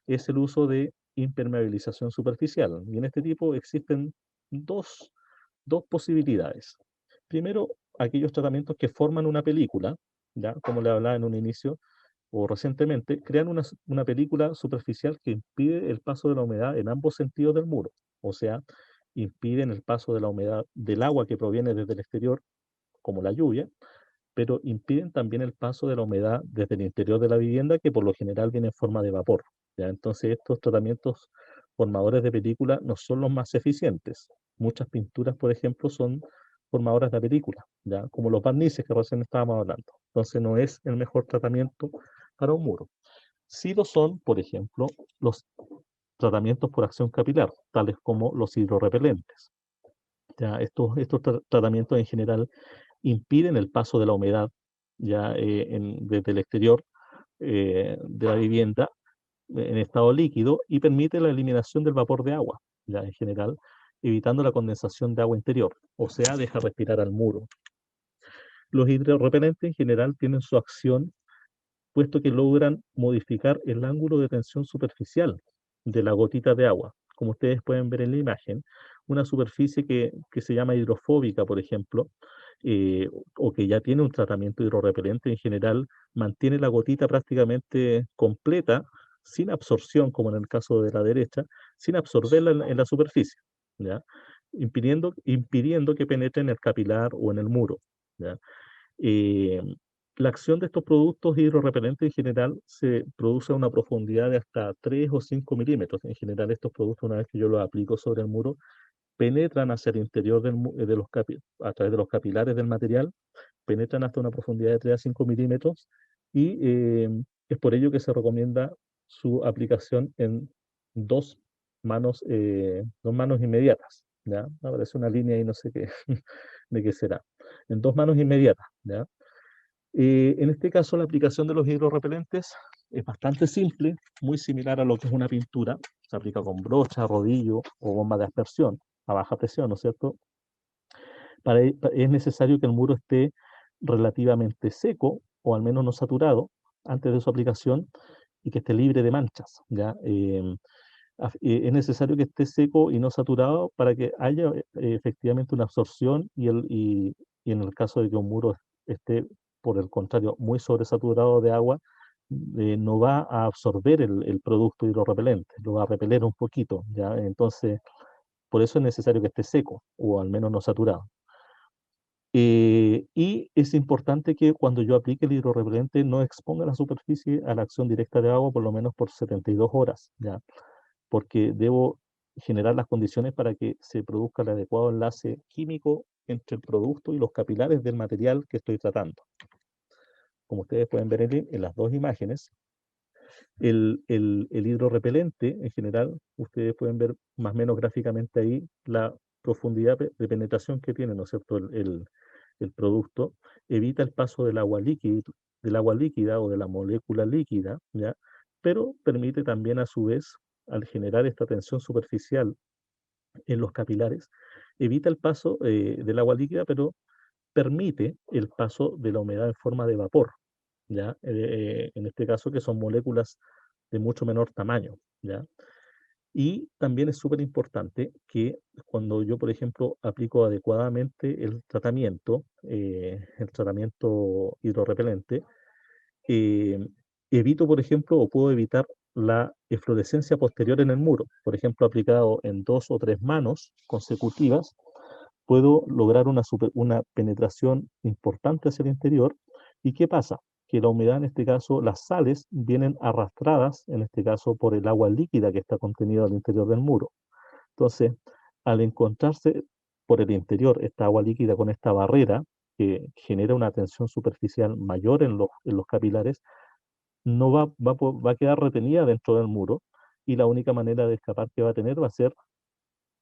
es el uso de impermeabilización superficial. Y en este tipo existen dos posibilidades. Primero, aquellos tratamientos que forman una película, ¿ya? Como le hablaba en un inicio o recientemente, crean una película superficial que impide el paso de la humedad en ambos sentidos del muro. O sea, impiden el paso de la humedad del agua que proviene desde el exterior, como la lluvia, pero impiden también el paso de la humedad desde el interior de la vivienda, que por lo general viene en forma de vapor. ¿Ya? Entonces, estos tratamientos formadores de película no son los más eficientes. Muchas pinturas, por ejemplo, son formadoras de película, ¿ya? Como los barnices que recién estábamos hablando. Entonces, no es el mejor tratamiento para un muro. Sí lo son, por ejemplo, los tratamientos por acción capilar, tales como los hidrorrepelentes. Ya, estos tratamientos en general impiden el paso de la humedad ya desde el exterior de la vivienda en estado líquido y permite la eliminación del vapor de agua, ya en general, evitando la condensación de agua interior, o sea, deja respirar al muro. Los hidrorrepelentes en general tienen su acción puesto que logran modificar el ángulo de tensión superficial de la gotita de agua. Como ustedes pueden ver en la imagen, una superficie que se llama hidrofóbica, por ejemplo, o que ya tiene un tratamiento hidrorrepelente en general, mantiene la gotita prácticamente completa, sin absorción, como en el caso de la derecha, sin absorberla en la superficie, ¿ya? Impidiendo que penetre en el capilar o en el muro, ¿ya? Eh, la acción de estos productos hidrorrepelentes en general se produce a una profundidad de hasta 3 o 5 milímetros. En general, estos productos, una vez que yo los aplico sobre el muro, penetran hacia el interior a través de los capilares del material, penetran hasta una profundidad de 3 a 5 milímetros y es por ello que se recomienda su aplicación en dos dos manos inmediatas. ¿Ya? Aparece una línea y no sé qué, de qué será. En dos manos inmediatas. ¿Ya? En este caso, la aplicación de los hidrorrepelentes es bastante simple, muy similar a lo que es una pintura. Se aplica con brocha, rodillo o bomba de aspersión a baja presión, ¿no es cierto? Es necesario que el muro esté relativamente seco o al menos no saturado antes de su aplicación y que esté libre de manchas, ¿ya? Es necesario que esté seco y no saturado para que haya efectivamente una absorción y en el caso de que un muro esté, por el contrario, muy sobresaturado de agua, no va a absorber el producto hidrorrepelente, lo va a repeler un poquito, ¿ya? Entonces, por eso es necesario que esté seco o al menos no saturado. Y es importante que cuando yo aplique el hidrorrepelente no exponga la superficie a la acción directa de agua por lo menos por 72 horas, ¿ya? Porque debo generar las condiciones para que se produzca el adecuado enlace químico entre el producto y los capilares del material que estoy tratando. Como ustedes pueden ver en las dos imágenes, el hidrorrepelente en general, ustedes pueden ver más o menos gráficamente ahí la profundidad de penetración que tiene, ¿no es cierto? El producto evita el paso del agua líquida o de la molécula líquida, ¿ya? Pero permite también a su vez, al generar esta tensión superficial en los capilares, evita el paso del agua líquida, pero permite el paso de la humedad en forma de vapor, ¿ya? En este caso que son moléculas de mucho menor tamaño, ¿ya? Y también es súper importante que cuando yo, por ejemplo, aplico adecuadamente el tratamiento hidrorrepelente, eh, evito, por ejemplo, o puedo evitar la eflorescencia posterior en el muro. Por ejemplo, aplicado en 2 o 3 manos consecutivas, puedo lograr una penetración importante hacia el interior. ¿Y qué pasa? Que la humedad, en este caso, las sales vienen arrastradas, en este caso, por el agua líquida que está contenida al interior del muro. Entonces, al encontrarse por el interior esta agua líquida con esta barrera, que genera una tensión superficial mayor en los capilares, no va a quedar retenida dentro del muro y la única manera de escapar que va a tener va a ser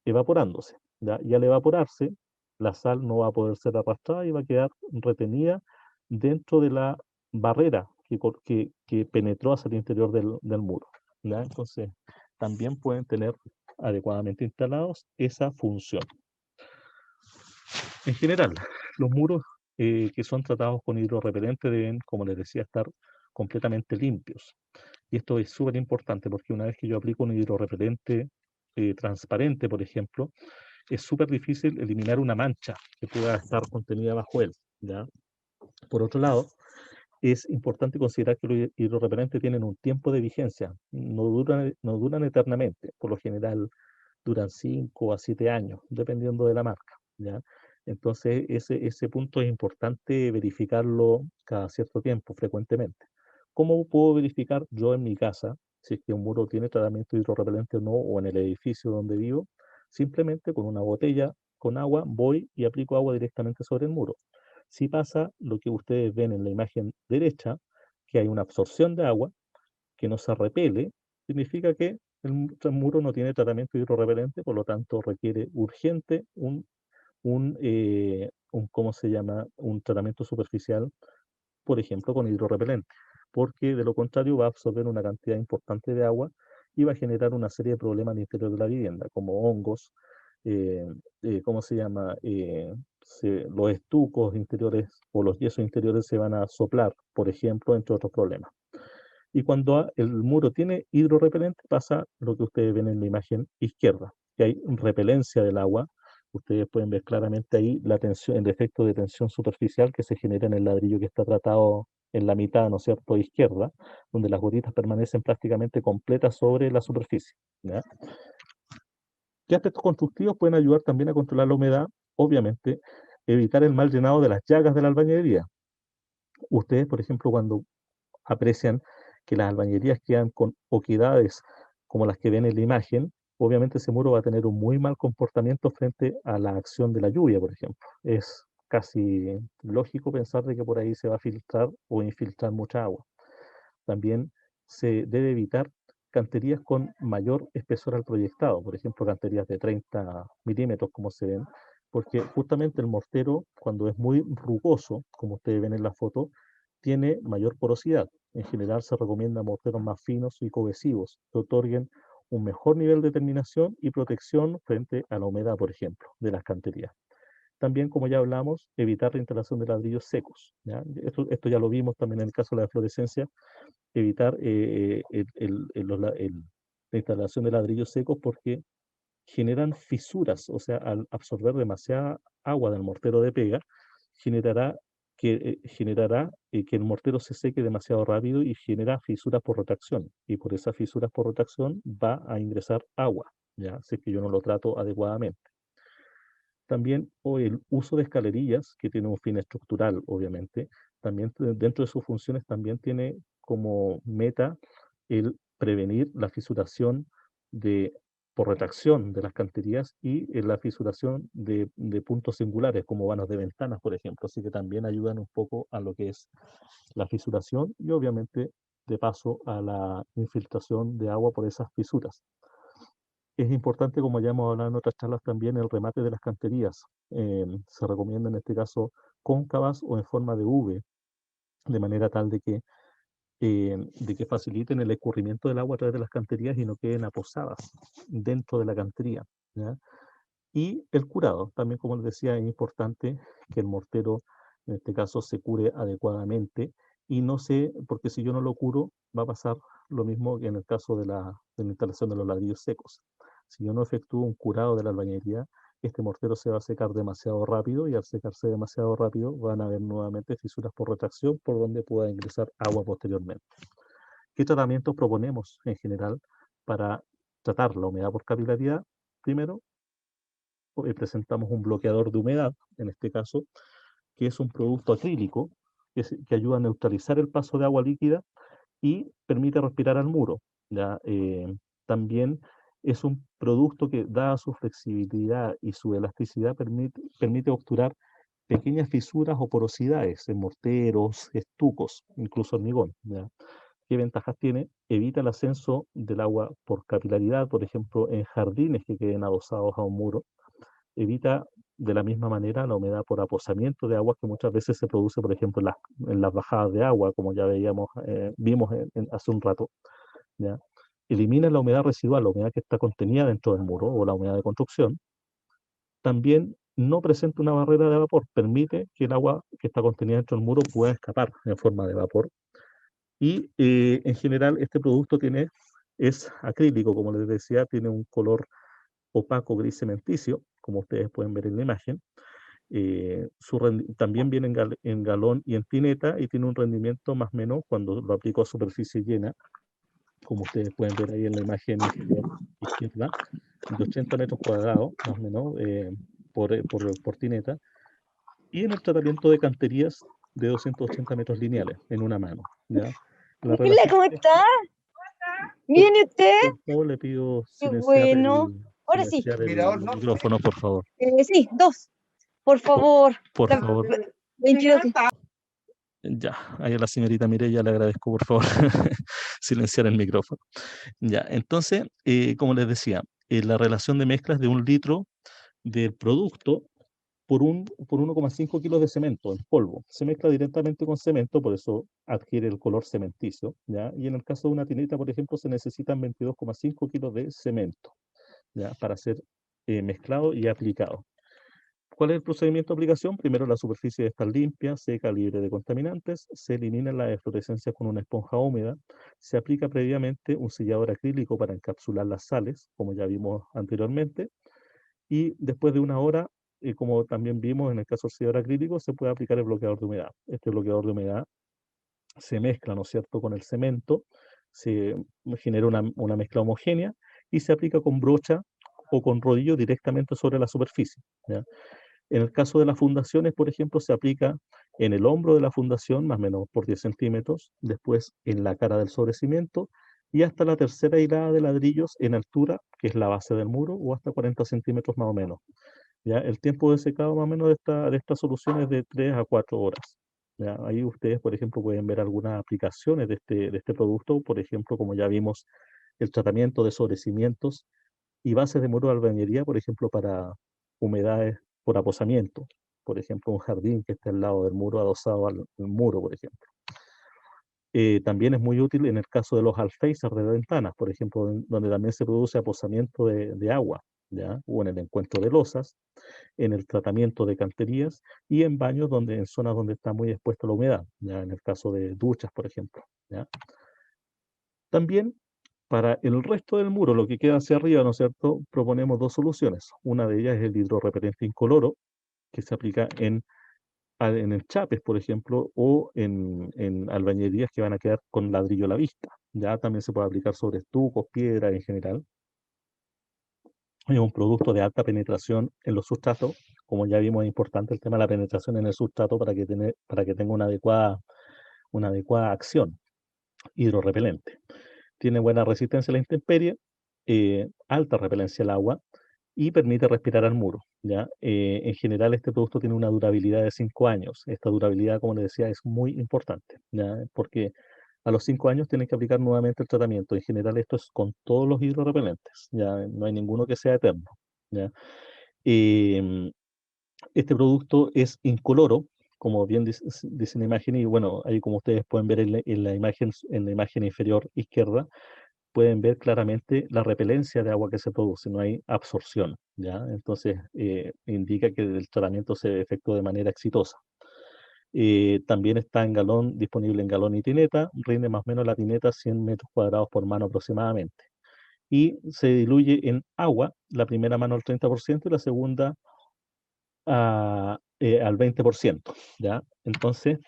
evaporándose, ¿ya? Y al evaporarse, la sal no va a poder ser arrastrada y va a quedar retenida dentro de la barrera que penetró hacia el interior del muro, ¿ya? Entonces, también pueden tener adecuadamente instalados esa función. En general, los muros que son tratados con hidrorrepelente deben, como les decía, estar completamente limpios. Y esto es súper importante porque una vez que yo aplico un hidrorrepelente transparente, por ejemplo, es súper difícil eliminar una mancha que pueda estar contenida bajo él, ¿ya? Por otro lado, es importante considerar que los hidrorrepelentes tienen un tiempo de vigencia, no duran eternamente, por lo general duran 5 a 7 años, dependiendo de la marca, ¿ya? Entonces, ese punto es importante verificarlo cada cierto tiempo, frecuentemente. ¿Cómo puedo verificar yo en mi casa si es que un muro tiene tratamiento hidrorrepelente o no, o en el edificio donde vivo? Simplemente con una botella con agua voy y aplico agua directamente sobre el muro. Si pasa lo que ustedes ven en la imagen derecha, que hay una absorción de agua, que no se repele, significa que el muro no tiene tratamiento hidrorrepelente, por lo tanto requiere urgente ¿cómo se llama? Un tratamiento superficial, por ejemplo, con hidrorrepelente, porque de lo contrario va a absorber una cantidad importante de agua y va a generar una serie de problemas al interior de la vivienda, como hongos, eh, ¿cómo se llama? Los estucos interiores o los yesos interiores se van a soplar, por ejemplo, entre otros problemas. Y cuando el muro tiene hidrorrepelente, pasa lo que ustedes ven en la imagen izquierda, que hay repelencia del agua. Ustedes pueden ver claramente ahí la tensión, el efecto de tensión superficial que se genera en el ladrillo que está tratado en la mitad, ¿no es cierto?, izquierda, donde las gotitas permanecen prácticamente completas sobre la superficie, ¿ya? ¿Qué aspectos constructivos pueden ayudar también a controlar la humedad? Obviamente, evitar el mal llenado de las llagas de la albañilería. Ustedes, por ejemplo, cuando aprecian que las albañilerías quedan con oquedades como las que ven en la imagen, obviamente ese muro va a tener un muy mal comportamiento frente a la acción de la lluvia, por ejemplo. Es casi lógico pensar de que por ahí se va a filtrar o infiltrar mucha agua. También se debe evitar canterías con mayor espesor al proyectado, por ejemplo, canterías de 30 milímetros, como se ven, porque justamente el mortero, cuando es muy rugoso, como ustedes ven en la foto, tiene mayor porosidad. En general se recomienda morteros más finos y cohesivos, que otorguen un mejor nivel de terminación y protección frente a la humedad, por ejemplo, de las canterías. También, como ya hablamos, evitar la instalación de ladrillos secos, ¿ya? Esto ya lo vimos también en el caso de la fluorescencia, evitar la instalación de ladrillos secos porque generan fisuras, o sea, al absorber demasiada agua del mortero de pega, generará que el mortero se seque demasiado rápido y genera fisuras por rotación. Y por esas fisuras por rotación va a ingresar agua, ¿ya? Si es que yo no lo trato adecuadamente. También o el uso de escalerillas, que tiene un fin estructural, obviamente, también dentro de sus funciones también tiene como meta el prevenir la fisuración de, por retracción de las canterías y la fisuración de puntos singulares, como vanos de ventanas, por ejemplo. Así que también ayudan un poco a lo que es la fisuración y obviamente de paso a la infiltración de agua por esas fisuras. Es importante, como ya hemos hablado en otras charlas también, el remate de las canterías. Se recomienda en este caso cóncavas o en forma de V, de manera tal de que faciliten el escurrimiento del agua a través de las canterías y no queden aposadas dentro de la cantería, ¿ya? Y el curado, también como les decía, es importante que el mortero, en este caso, se cure adecuadamente y no sé, porque si yo no lo curo, va a pasar lo mismo que en el caso de la instalación de los ladrillos secos. Si yo no efectúo un curado de la albañilería, este mortero se va a secar demasiado rápido y al secarse demasiado rápido van a haber nuevamente fisuras por retracción por donde pueda ingresar agua posteriormente. ¿Qué tratamientos proponemos en general para tratar la humedad por capilaridad? Primero, presentamos un bloqueador de humedad, en este caso, que es un producto acrílico que ayuda a neutralizar el paso de agua líquida y permite respirar al muro. ¿Ya? También es un producto que, dada su flexibilidad y su elasticidad, permite obturar pequeñas fisuras o porosidades en morteros, estucos, incluso hormigón. ¿Ya? ¿Qué ventajas tiene? Evita el ascenso del agua por capilaridad, por ejemplo, en jardines que queden adosados a un muro. Evita de la misma manera la humedad por aposamiento de agua que muchas veces se produce, por ejemplo, en las bajadas de agua, como ya vimos hace un rato, ¿ya? Elimina la humedad residual, la humedad que está contenida dentro del muro o la humedad de construcción. También no presenta una barrera de vapor, permite que el agua que está contenida dentro del muro pueda escapar en forma de vapor. Y en general este producto es acrílico, como les decía, tiene un color opaco gris cementicio, como ustedes pueden ver en la imagen, También viene en galón y en tineta y tiene un rendimiento más o menos cuando lo aplico a superficie llena, como ustedes pueden ver ahí en la imagen inferior izquierda, de 80 metros cuadrados, más o menos, por tineta, y en el tratamiento de canterías de 280 metros lineales en una mano, ¿ya? La Hola, relación ¿cómo de está? mezcla, por, ¿Viene usted? por favor, le pido Qué bueno. Ahora sí. el micrófono, por favor. Sí, dos, por Por, favor. por La favor. 22. Ya, ahí a la señorita Mireya le agradezco, por favor, silenciar el micrófono. Ya, entonces, como les decía, la relación de mezclas de 1 litro del producto por 1,5 kilos de cemento en polvo. Se mezcla directamente con cemento, por eso adquiere el color cementicio, ¿ya? Y en el caso de una tineta, por ejemplo, se necesitan 22,5 kilos de cemento, ¿ya? Para ser mezclado y aplicado. ¿Cuál es el procedimiento de aplicación? Primero la superficie debe estar limpia, seca, libre de contaminantes, se elimina la eflorescencia con una esponja húmeda, se aplica previamente un sellador acrílico para encapsular las sales, como ya vimos anteriormente, y después de 1 hora, como también vimos en el caso del sellador acrílico, se puede aplicar el bloqueador de humedad. Este bloqueador de humedad se mezcla, ¿no es cierto?, con el cemento, se genera una mezcla homogénea y se aplica con brocha o con rodillo directamente sobre la superficie, ¿ya? En el caso de las fundaciones, por ejemplo, se aplica en el hombro de la fundación, más o menos por 10 centímetros, después en la cara del sobrecimiento y hasta la tercera hilada de ladrillos en altura, que es la base del muro, o hasta 40 centímetros más o menos. ¿Ya? El tiempo de secado más o menos de esta solución es de 3 a 4 horas. ¿Ya? Ahí ustedes, por ejemplo, pueden ver algunas aplicaciones de este producto, por ejemplo, como ya vimos, el tratamiento de sobrecimientos y bases de muro de albañilería, por ejemplo, para humedades por aposamiento. Por ejemplo, un jardín que esté al lado del muro, adosado al muro, por ejemplo. También es muy útil en el caso de los alféizares de ventanas, por ejemplo, donde también se produce aposamiento de agua, ¿ya? O en el encuentro de losas, en el tratamiento de canterías y en baños en zonas donde está muy expuesta la humedad, ¿ya? En el caso de duchas, por ejemplo, ¿ya? También para el resto del muro, lo que queda hacia arriba, ¿no es cierto?, proponemos dos soluciones. Una de ellas es el hidrorrepelente incoloro, que se aplica en el chapes, por ejemplo, o en albañilerías que van a quedar con ladrillo a la vista. Ya también se puede aplicar sobre estucos, piedra en general. Es un producto de alta penetración en los sustratos. Como ya vimos, es importante el tema de la penetración en el sustrato para que tenga una adecuada acción hidrorrepelente. Tiene buena resistencia a la intemperie, alta repelencia al agua y permite respirar al muro, ¿ya? En general, este producto tiene una durabilidad de 5 años. Esta durabilidad, como les decía, es muy importante, ¿ya? Porque a los 5 años tienen que aplicar nuevamente el tratamiento. En general, esto es con todos los hidrorrepelentes, ¿ya? No hay ninguno que sea eterno, ¿ya? Em, este producto es incoloro, como bien dice la imagen, y bueno, ahí como ustedes pueden ver en la imagen inferior izquierda, pueden ver claramente la repelencia de agua que se produce, no hay absorción, ¿ya? Entonces, indica que el tratamiento se efectuó de manera exitosa. También está disponible en galón y tineta, rinde más o menos la tineta 100 metros cuadrados por mano aproximadamente. Y se diluye en agua, la primera mano al 30% y la segunda al 20%, ¿ya? Entonces,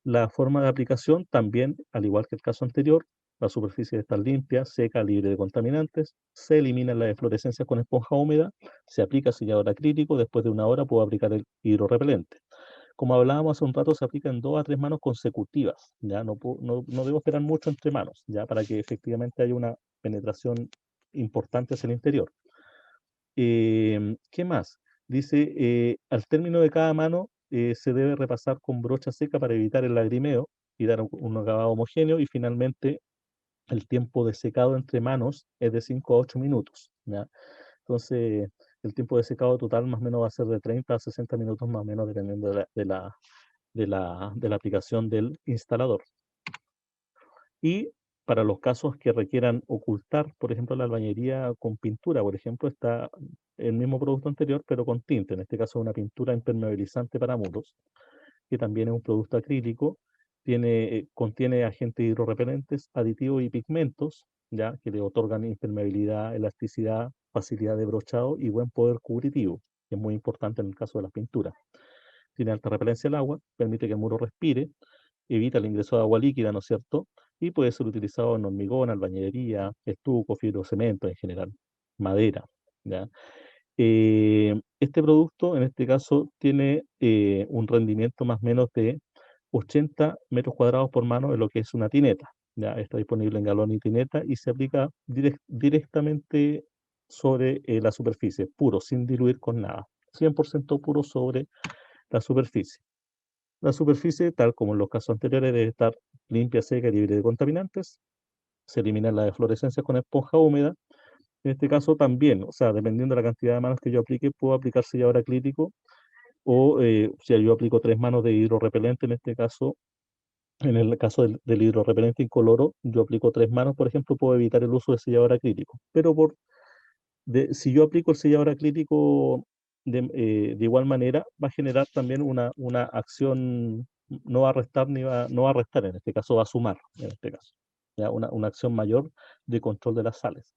la forma de aplicación también, al igual que el caso anterior, la superficie debe estar limpia, seca, libre de contaminantes, se elimina la eflorescencia con esponja húmeda, se aplica sellador acrílico, después de 1 hora puedo aplicar el hidrorrepelente. Como hablábamos hace un rato, se aplica en 2 a 3 manos consecutivas, ¿ya? No debo esperar mucho entre manos, ¿ya? Para que efectivamente haya una penetración importante hacia el interior. ¿Qué más? Dice, al término de cada mano se debe repasar con brocha seca para evitar el lagrimeo y dar un acabado homogéneo y finalmente el tiempo de secado entre manos es de 5 a 8 minutos, ¿ya? Entonces, el tiempo de secado total más o menos va a ser de 30 a 60 minutos más o menos dependiendo de la aplicación del instalador. Y para los casos que requieran ocultar, por ejemplo, la albañería con pintura, por ejemplo, está el mismo producto anterior, pero con tinte. En este caso, una pintura impermeabilizante para muros, que también es un producto acrílico. Contiene agentes hidrorrepelentes, aditivos y pigmentos, ya que le otorgan impermeabilidad, elasticidad, facilidad de brochado y buen poder cubritivo. que es muy importante en el caso de las pinturas. Tiene alta repelencia al agua, permite que el muro respire, evita el ingreso de agua líquida, ¿no es cierto? Y puede ser utilizado en hormigón, albañilería, estuco, fibrocemento en general, madera, ¿ya? Este producto, en este caso, tiene un rendimiento más o menos de 80 metros cuadrados por mano de lo que es una tineta. Ya está disponible en galón y tineta y se aplica directamente sobre la superficie, puro, sin diluir con nada. 100% puro sobre la superficie. La superficie, tal como en los casos anteriores, debe estar limpia, seca y libre de contaminantes. Se eliminan las deflorescencias con esponja húmeda. En este caso también, o sea, dependiendo de la cantidad de manos que yo aplique, puedo aplicar sellador acrílico o si yo aplico 3 manos de hidrorrepelente, en este caso, en el caso del hidrorrepelente incoloro, yo aplico 3 manos, por ejemplo, puedo evitar el uso de sellador acrílico. Pero si yo aplico el sellador acrílico de igual manera, va a generar también una acción, no va a restar no va a restar, en este caso va a sumar, en este caso, ¿ya? Una acción mayor de control de las sales.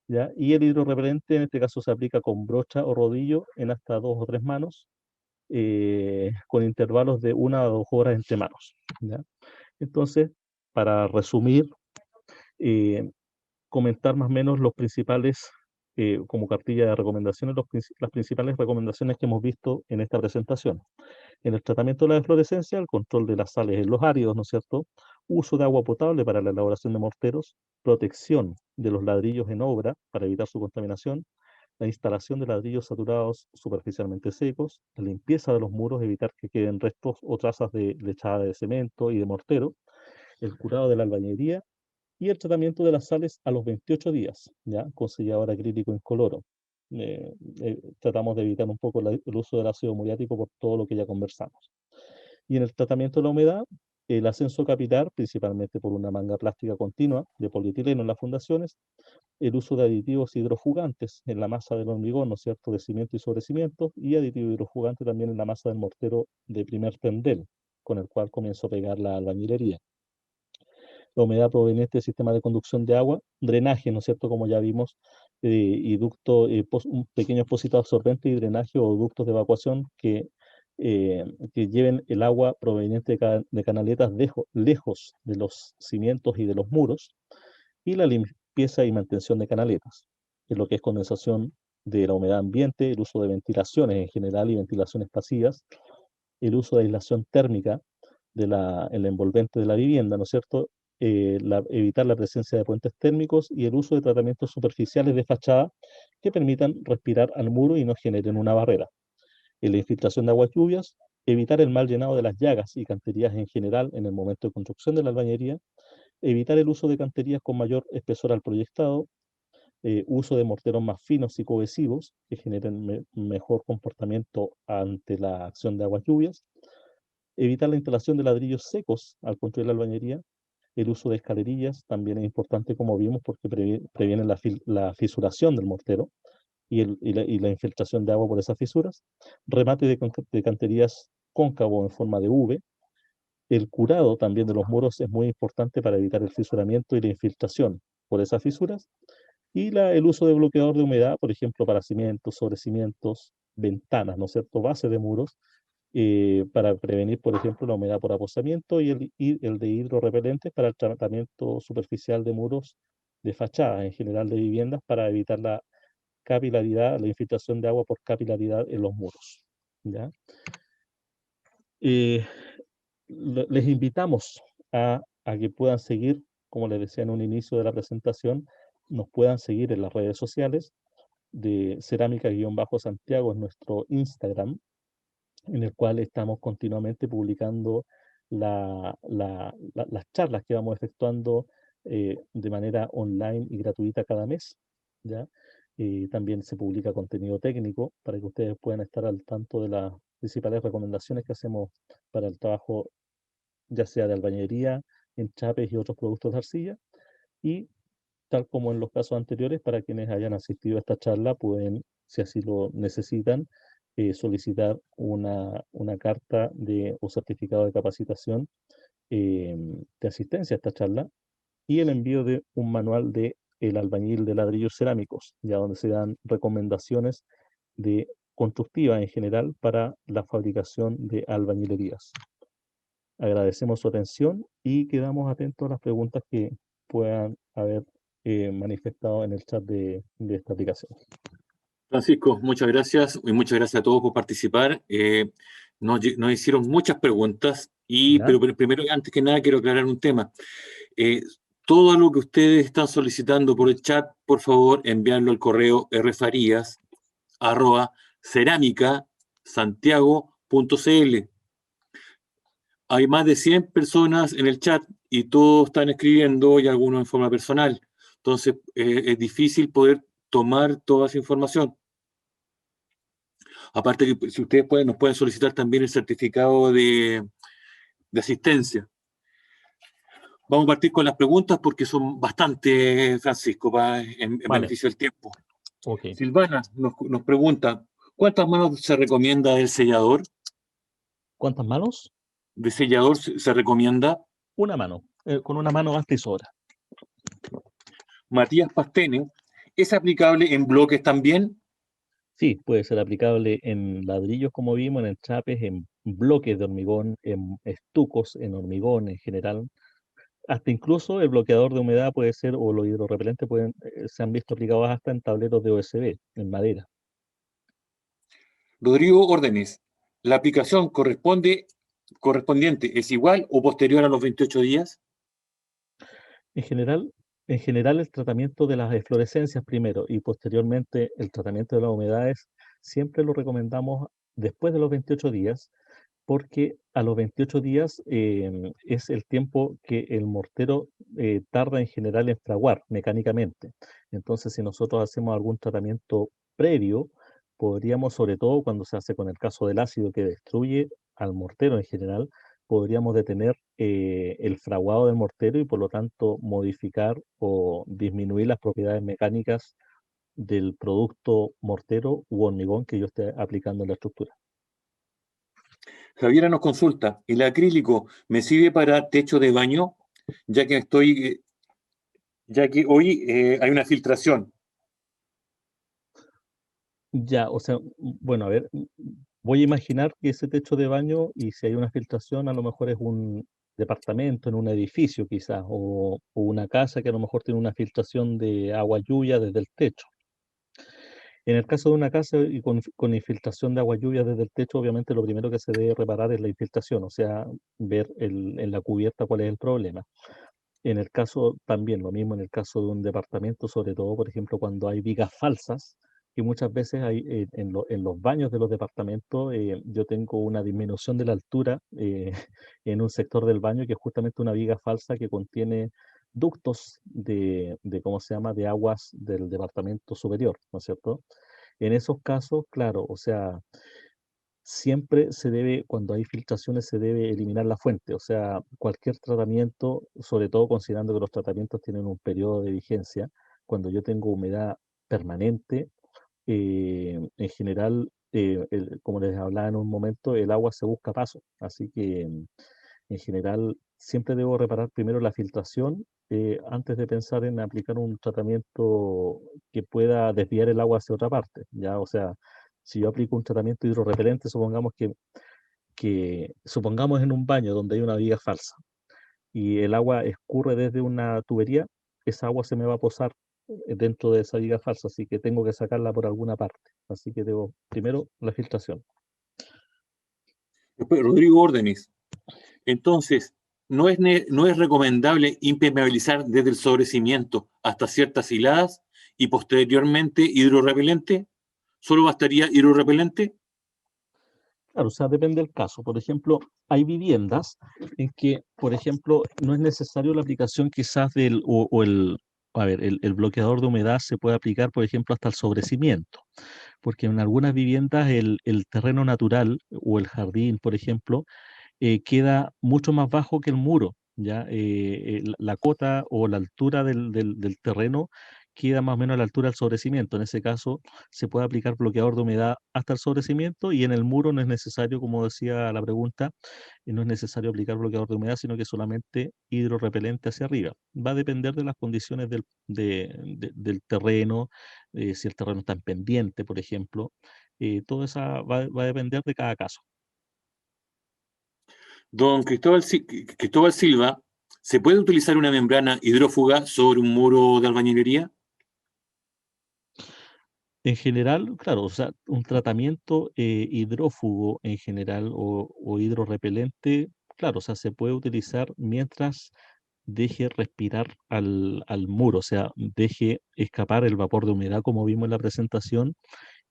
¿Ya? Y el hidrorrepelente en este caso se aplica con brocha o rodillo en hasta 2 o 3 manos, con intervalos de 1 a 2 horas entre manos. ¿Ya? Entonces, para resumir, eh, comentar más o menos los principales, como cartilla de recomendaciones, las principales recomendaciones que hemos visto en esta presentación. En el tratamiento de la deflorescencia, el control de las sales en los áridos, ¿no es cierto? Uso de agua potable para la elaboración de morteros, protección de los ladrillos en obra para evitar su contaminación, la instalación de ladrillos saturados superficialmente secos, la limpieza de los muros, evitar que queden restos o trazas de lechada de cemento y de mortero, el curado de la albañería y el tratamiento de las sales a los 28 días, ¿ya? Con sellador acrílico incoloro. Tratamos de evitar un poco el uso del ácido muriático por todo lo que ya conversamos. Y en el tratamiento de la humedad, el ascenso capilar, principalmente por una manga plástica continua de polietileno en las fundaciones, el uso de aditivos hidrofugantes en la masa del hormigón, ¿no es cierto?, de cimiento y sobrecimiento, y aditivo hidrofugante también en la masa del mortero de primer tendel, con el cual comienzo a pegar la albañilería. La humedad proveniente del sistema de conducción de agua, drenaje, ¿no es cierto?, como ya vimos, y ducto, un pequeño expósito absorbente y drenaje o ductos de evacuación que lleven el agua proveniente de canaletas lejos de los cimientos y de los muros, y la limpieza y mantención de canaletas, en lo que es condensación de la humedad ambiente, el uso de ventilaciones en general y ventilaciones pasivas, el uso de aislación térmica en la envolvente de la vivienda, ¿no es cierto? Evitar la presencia de puentes térmicos y el uso de tratamientos superficiales de fachada que permitan respirar al muro y no generen una barrera. En la infiltración de aguas lluvias, evitar el mal llenado de las llagas y canterías en general en el momento de construcción de la albañería, evitar el uso de canterías con mayor espesor al proyectado, uso de morteros más finos y cohesivos que generen mejor comportamiento ante la acción de aguas lluvias, evitar la instalación de ladrillos secos al construir la albañería, el uso de escalerillas también es importante, como vimos, porque previene la fisuración del mortero y la infiltración de agua por esas fisuras, remate de canterías cóncavo en forma de V. El curado también de los muros es muy importante para evitar el fisuramiento y la infiltración por esas fisuras. Y el uso de bloqueador de humedad, por ejemplo, para cimientos, sobre cimientos, ventanas, ¿no es cierto?, base de muros, para prevenir, por ejemplo, la humedad por aposamiento y el de hidrorrepelentes para el tratamiento superficial de muros de fachadas, en general de viviendas, para evitar la capilaridad, la infiltración de agua por capilaridad en los muros. ¿Ya? Eh, Les invitamos a que puedan seguir, como les decía en un inicio de la presentación, nos puedan seguir en las redes sociales de Cerámica-Santiago en nuestro Instagram, en el cual estamos continuamente publicando las charlas que vamos efectuando de manera online y gratuita cada mes, ¿ya? También se publica contenido técnico para que ustedes puedan estar al tanto de las principales recomendaciones que hacemos para el trabajo, ya sea de albañería, enchapes y otros productos de arcilla. Y tal como en los casos anteriores, para quienes hayan asistido a esta charla, pueden, si así lo necesitan, solicitar una carta o certificado de capacitación de asistencia a esta charla y el envío de un manual de el albañil de ladrillos cerámicos, ya donde se dan recomendaciones de constructiva en general para la fabricación de albañilerías. Agradecemos su atención y quedamos atentos a las preguntas que puedan haber manifestado en el chat de esta aplicación. Francisco, muchas gracias y muchas gracias a todos por participar. Nos hicieron muchas preguntas, pero primero, antes que nada, quiero aclarar un tema. Todo lo que ustedes están solicitando por el chat, por favor, enviarlo al correo rfarías@ceramicasantiago.cl. Hay más de 100 personas en el chat y todos están escribiendo y algunos en forma personal. Entonces, es difícil poder tomar toda esa información. Aparte que si ustedes nos pueden solicitar también el certificado de asistencia. Vamos a partir con las preguntas porque son bastante, Francisco, en beneficio del tiempo. Okay. Silvana nos pregunta, ¿cuántas manos se recomienda del sellador? ¿Cuántas manos? ¿De sellador se recomienda? Una mano. Con una mano basta y sobra. Matías Pastene, ¿es aplicable en bloques también? Sí, puede ser aplicable en ladrillos, como vimos, en enchapes, en bloques de hormigón, en estucos, en hormigón en general. Hasta incluso el bloqueador de humedad puede ser, o los hidrorrepelentes se han visto aplicados hasta en tableros de OSB, en madera. Rodrigo Órdenes, ¿la aplicación correspondiente es igual o posterior a los 28 días? En general el tratamiento de las eflorescencias primero y posteriormente el tratamiento de las humedades siempre lo recomendamos después de los 28 días, porque a los 28 días es el tiempo que el mortero tarda en general en fraguar mecánicamente. Entonces, si nosotros hacemos algún tratamiento previo, podríamos, sobre todo cuando se hace con el caso del ácido que destruye al mortero en general, podríamos detener el fraguado del mortero y por lo tanto modificar o disminuir las propiedades mecánicas del producto mortero u hormigón que yo esté aplicando en la estructura. Javiera nos consulta, ¿el acrílico me sirve para techo de baño? Ya que hoy hay una filtración. Ya, o sea, bueno, a ver, voy a imaginar que ese techo de baño y si hay una filtración, a lo mejor es un departamento en un edificio quizás, o una casa que a lo mejor tiene una filtración de agua lluvia desde el techo. En el caso de una casa y con infiltración de agua lluvia desde el techo, obviamente lo primero que se debe reparar es la infiltración, o sea, ver en la cubierta cuál es el problema. En el caso también, lo mismo en el caso de un departamento, sobre todo, por ejemplo, cuando hay vigas falsas, que muchas veces hay en los baños de los departamentos, yo tengo una disminución de la altura en un sector del baño que es justamente una viga falsa que contiene ductos ¿cómo se llama?, de aguas del departamento superior, ¿no es cierto? En esos casos, claro, o sea, siempre se debe, cuando hay filtraciones, se debe eliminar la fuente. O sea, cualquier tratamiento, sobre todo considerando que los tratamientos tienen un periodo de vigencia, cuando yo tengo humedad permanente, en general, como les hablaba en un momento, el agua se busca paso. Así que, en general, siempre debo reparar primero la filtración antes de pensar en aplicar un tratamiento que pueda desviar el agua hacia otra parte. ¿Ya? O sea, si yo aplico un tratamiento hidrorrepelente, supongamos en un baño donde hay una viga falsa y el agua escurre desde una tubería, esa agua se me va a posar dentro de esa viga falsa, así que tengo que sacarla por alguna parte. Así que debo primero la filtración. Después, Rodrigo Órdenes, entonces, no es recomendable impermeabilizar desde el sobrecimiento hasta ciertas hiladas y posteriormente hidrorrepelente. ¿Solo bastaría hidrorrepelente? Claro, o sea, depende del caso. Por ejemplo, hay viviendas en que, por ejemplo, no es necesario la aplicación quizás el bloqueador de humedad se puede aplicar, por ejemplo, hasta el sobrecimiento, porque en algunas viviendas el terreno natural o el jardín, por ejemplo, queda mucho más bajo que el muro, ¿ya? La cota o la altura del terreno queda más o menos a la altura del sobrecimiento. En ese caso, se puede aplicar bloqueador de humedad hasta el sobrecimiento y en el muro no es necesario, como decía la pregunta, no es necesario aplicar bloqueador de humedad, sino que solamente hidrorrepelente hacia arriba. Va a depender de las condiciones del terreno, si el terreno está en pendiente, por ejemplo, todo eso va a depender de cada caso. Don Cristóbal Silva, ¿se puede utilizar una membrana hidrófuga sobre un muro de albañilería? En general, claro, o sea, un tratamiento hidrófugo en general o hidrorrepelente, claro, o sea, se puede utilizar mientras deje respirar al muro, o sea, deje escapar el vapor de humedad como vimos en la presentación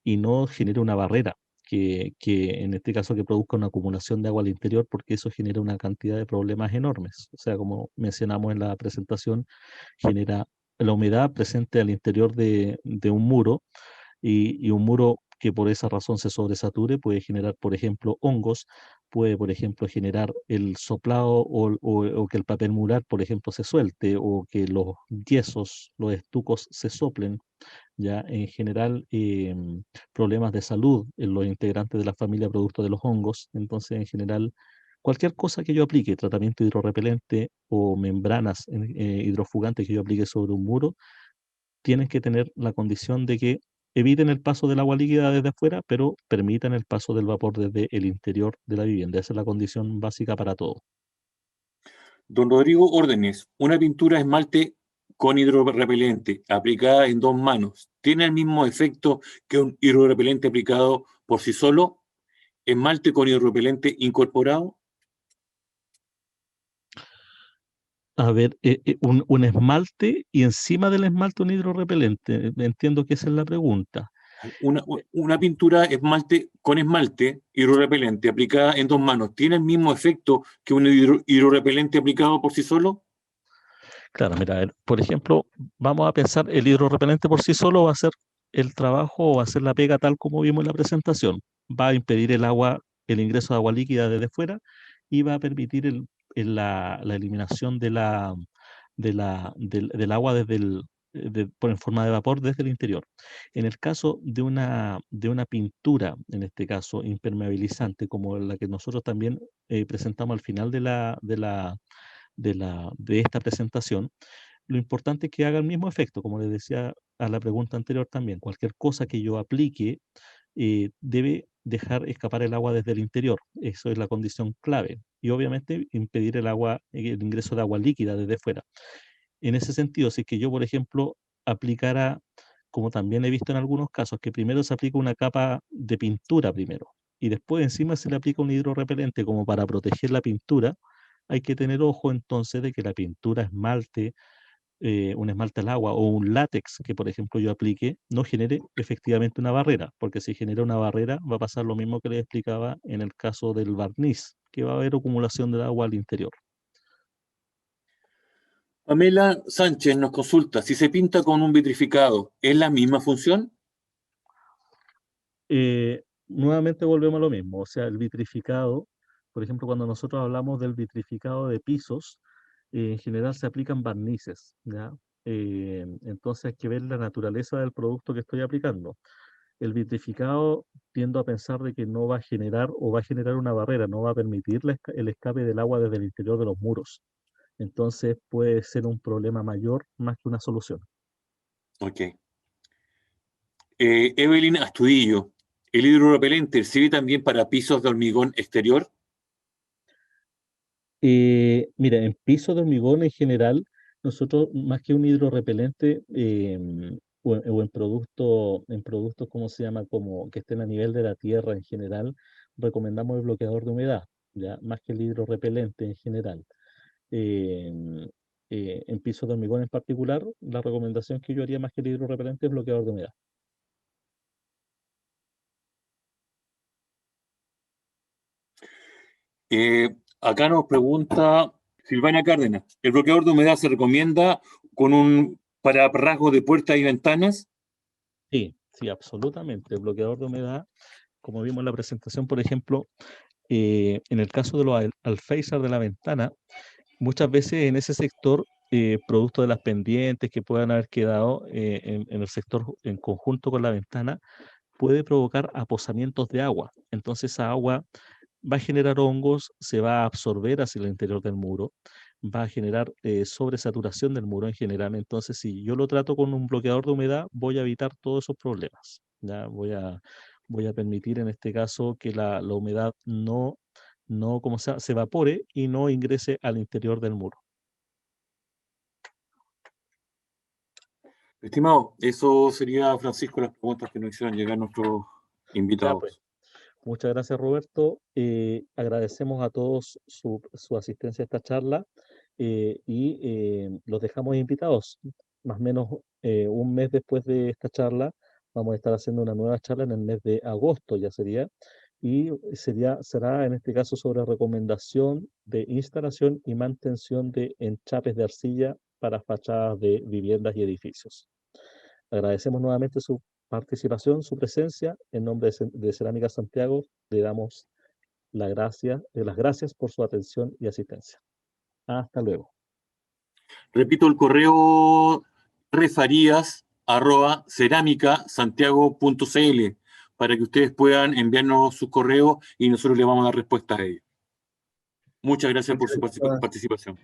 y no genere una barrera, que en este caso que produzca una acumulación de agua al interior, porque eso genera una cantidad de problemas enormes. O sea, como mencionamos en la presentación, genera la humedad presente al interior de un muro y un muro que por esa razón se sobresature puede generar, por ejemplo, hongos, puede, por ejemplo, generar el soplado o que el papel mural, por ejemplo, se suelte o que los yesos, los estucos se soplen. Ya en general problemas de salud en los integrantes de la familia producto de los hongos. Entonces, en general, cualquier cosa que yo aplique, tratamiento hidrorrepelente o membranas hidrofugantes que yo aplique sobre un muro, tienen que tener la condición de que eviten el paso del agua líquida desde afuera, pero permitan el paso del vapor desde el interior de la vivienda. Esa es la condición básica para todo. Don Rodrigo Órdenes, una pintura esmalte con hidrorrepelente aplicada en 2 manos, ¿tiene el mismo efecto que un hidrorrepelente aplicado por sí solo? ¿Esmalte con hidrorrepelente incorporado? A ver, un esmalte y encima del esmalte un hidrorrepelente. Entiendo que esa es la pregunta. Una pintura con esmalte hidrorrepelente aplicada en 2 manos, ¿tiene el mismo efecto que un hidrorrepelente aplicado por sí solo? Claro, mira, por ejemplo, vamos a pensar, el hidrorrepelente por sí solo va a hacer el trabajo o va a hacer la pega tal como vimos en la presentación. Va a impedir el agua, el ingreso de agua líquida desde fuera y va a permitir la eliminación del agua en forma de vapor desde el interior. En el caso de una pintura, en este caso impermeabilizante, como la que nosotros también presentamos al final de esta presentación, lo importante es que haga el mismo efecto, como les decía a la pregunta anterior también. Cualquier cosa que yo aplique debe dejar escapar el agua desde el interior. Eso es la condición clave. Y obviamente impedir el ingreso de agua líquida desde fuera. En ese sentido, si es que yo, por ejemplo, aplicara, como también he visto en algunos casos, que primero se aplica una capa de pintura primero y después encima se le aplica un hidrorrepelente como para proteger la pintura, hay que tener ojo entonces de que la pintura esmalte, un esmalte al agua o un látex que, por ejemplo, yo aplique, no genere efectivamente una barrera, porque si genera una barrera va a pasar lo mismo que les explicaba en el caso del barniz, que va a haber acumulación del agua al interior. Pamela Sánchez nos consulta, si se pinta con un vitrificado, ¿es la misma función? Nuevamente volvemos a lo mismo, o sea, el vitrificado, por ejemplo, cuando nosotros hablamos del vitrificado de pisos, en general se aplican barnices, ¿ya? Entonces hay que ver la naturaleza del producto que estoy aplicando. El vitrificado tiendo a pensar de que no va a generar o va a generar una barrera, no va a permitir el escape del agua desde el interior de los muros. Entonces puede ser un problema mayor más que una solución. Ok. Evelyn Astudillo, ¿el hidrorrepelente sirve también para pisos de hormigón exterior? Mira, en piso de hormigón en general, nosotros más que un hidrorrepelente o en productos, ¿cómo se llama? Como que estén a nivel de la tierra en general, recomendamos el bloqueador de humedad, ya más que el hidrorrepelente en general. Em, en piso de hormigón en particular, la recomendación que yo haría más que el hidrorrepelente es bloqueador de humedad. Acá nos pregunta Silvana Cárdenas, ¿el bloqueador de humedad se recomienda con un para rasgos de puertas y ventanas? Sí, sí, absolutamente. El bloqueador de humedad, como vimos en la presentación, por ejemplo, en el caso de los alféizar de la ventana, muchas veces en ese sector, producto de las pendientes que puedan haber quedado en el sector en conjunto con la ventana, puede provocar aposamientos de agua. Entonces esa agua va a generar hongos, se va a absorber hacia el interior del muro, va a generar sobresaturación del muro en general. Entonces, si yo lo trato con un bloqueador de humedad, voy a evitar todos esos problemas. Ya voy a permitir en este caso que la humedad no como se evapore y no ingrese al interior del muro. Estimado, eso sería, Francisco, las preguntas que nos hicieron llegar nuestros invitados. Ya, pues. Muchas gracias, Roberto. Agradecemos a todos su asistencia a esta charla y los dejamos invitados. Más o menos un mes después de esta charla, vamos a estar haciendo una nueva charla en el mes de agosto, ya sería, y será en este caso sobre recomendación de instalación y mantención de enchapes de arcilla para fachadas de viviendas y edificios. Agradecemos nuevamente su participación, su presencia. En nombre de Cerámica Santiago, le damos las gracias por su atención y asistencia. Hasta luego. Repito el correo refarías@ceramicasantiago.cl para que ustedes puedan enviarnos su correo y nosotros le vamos a dar respuesta a ellos. Muchas gracias por su participación.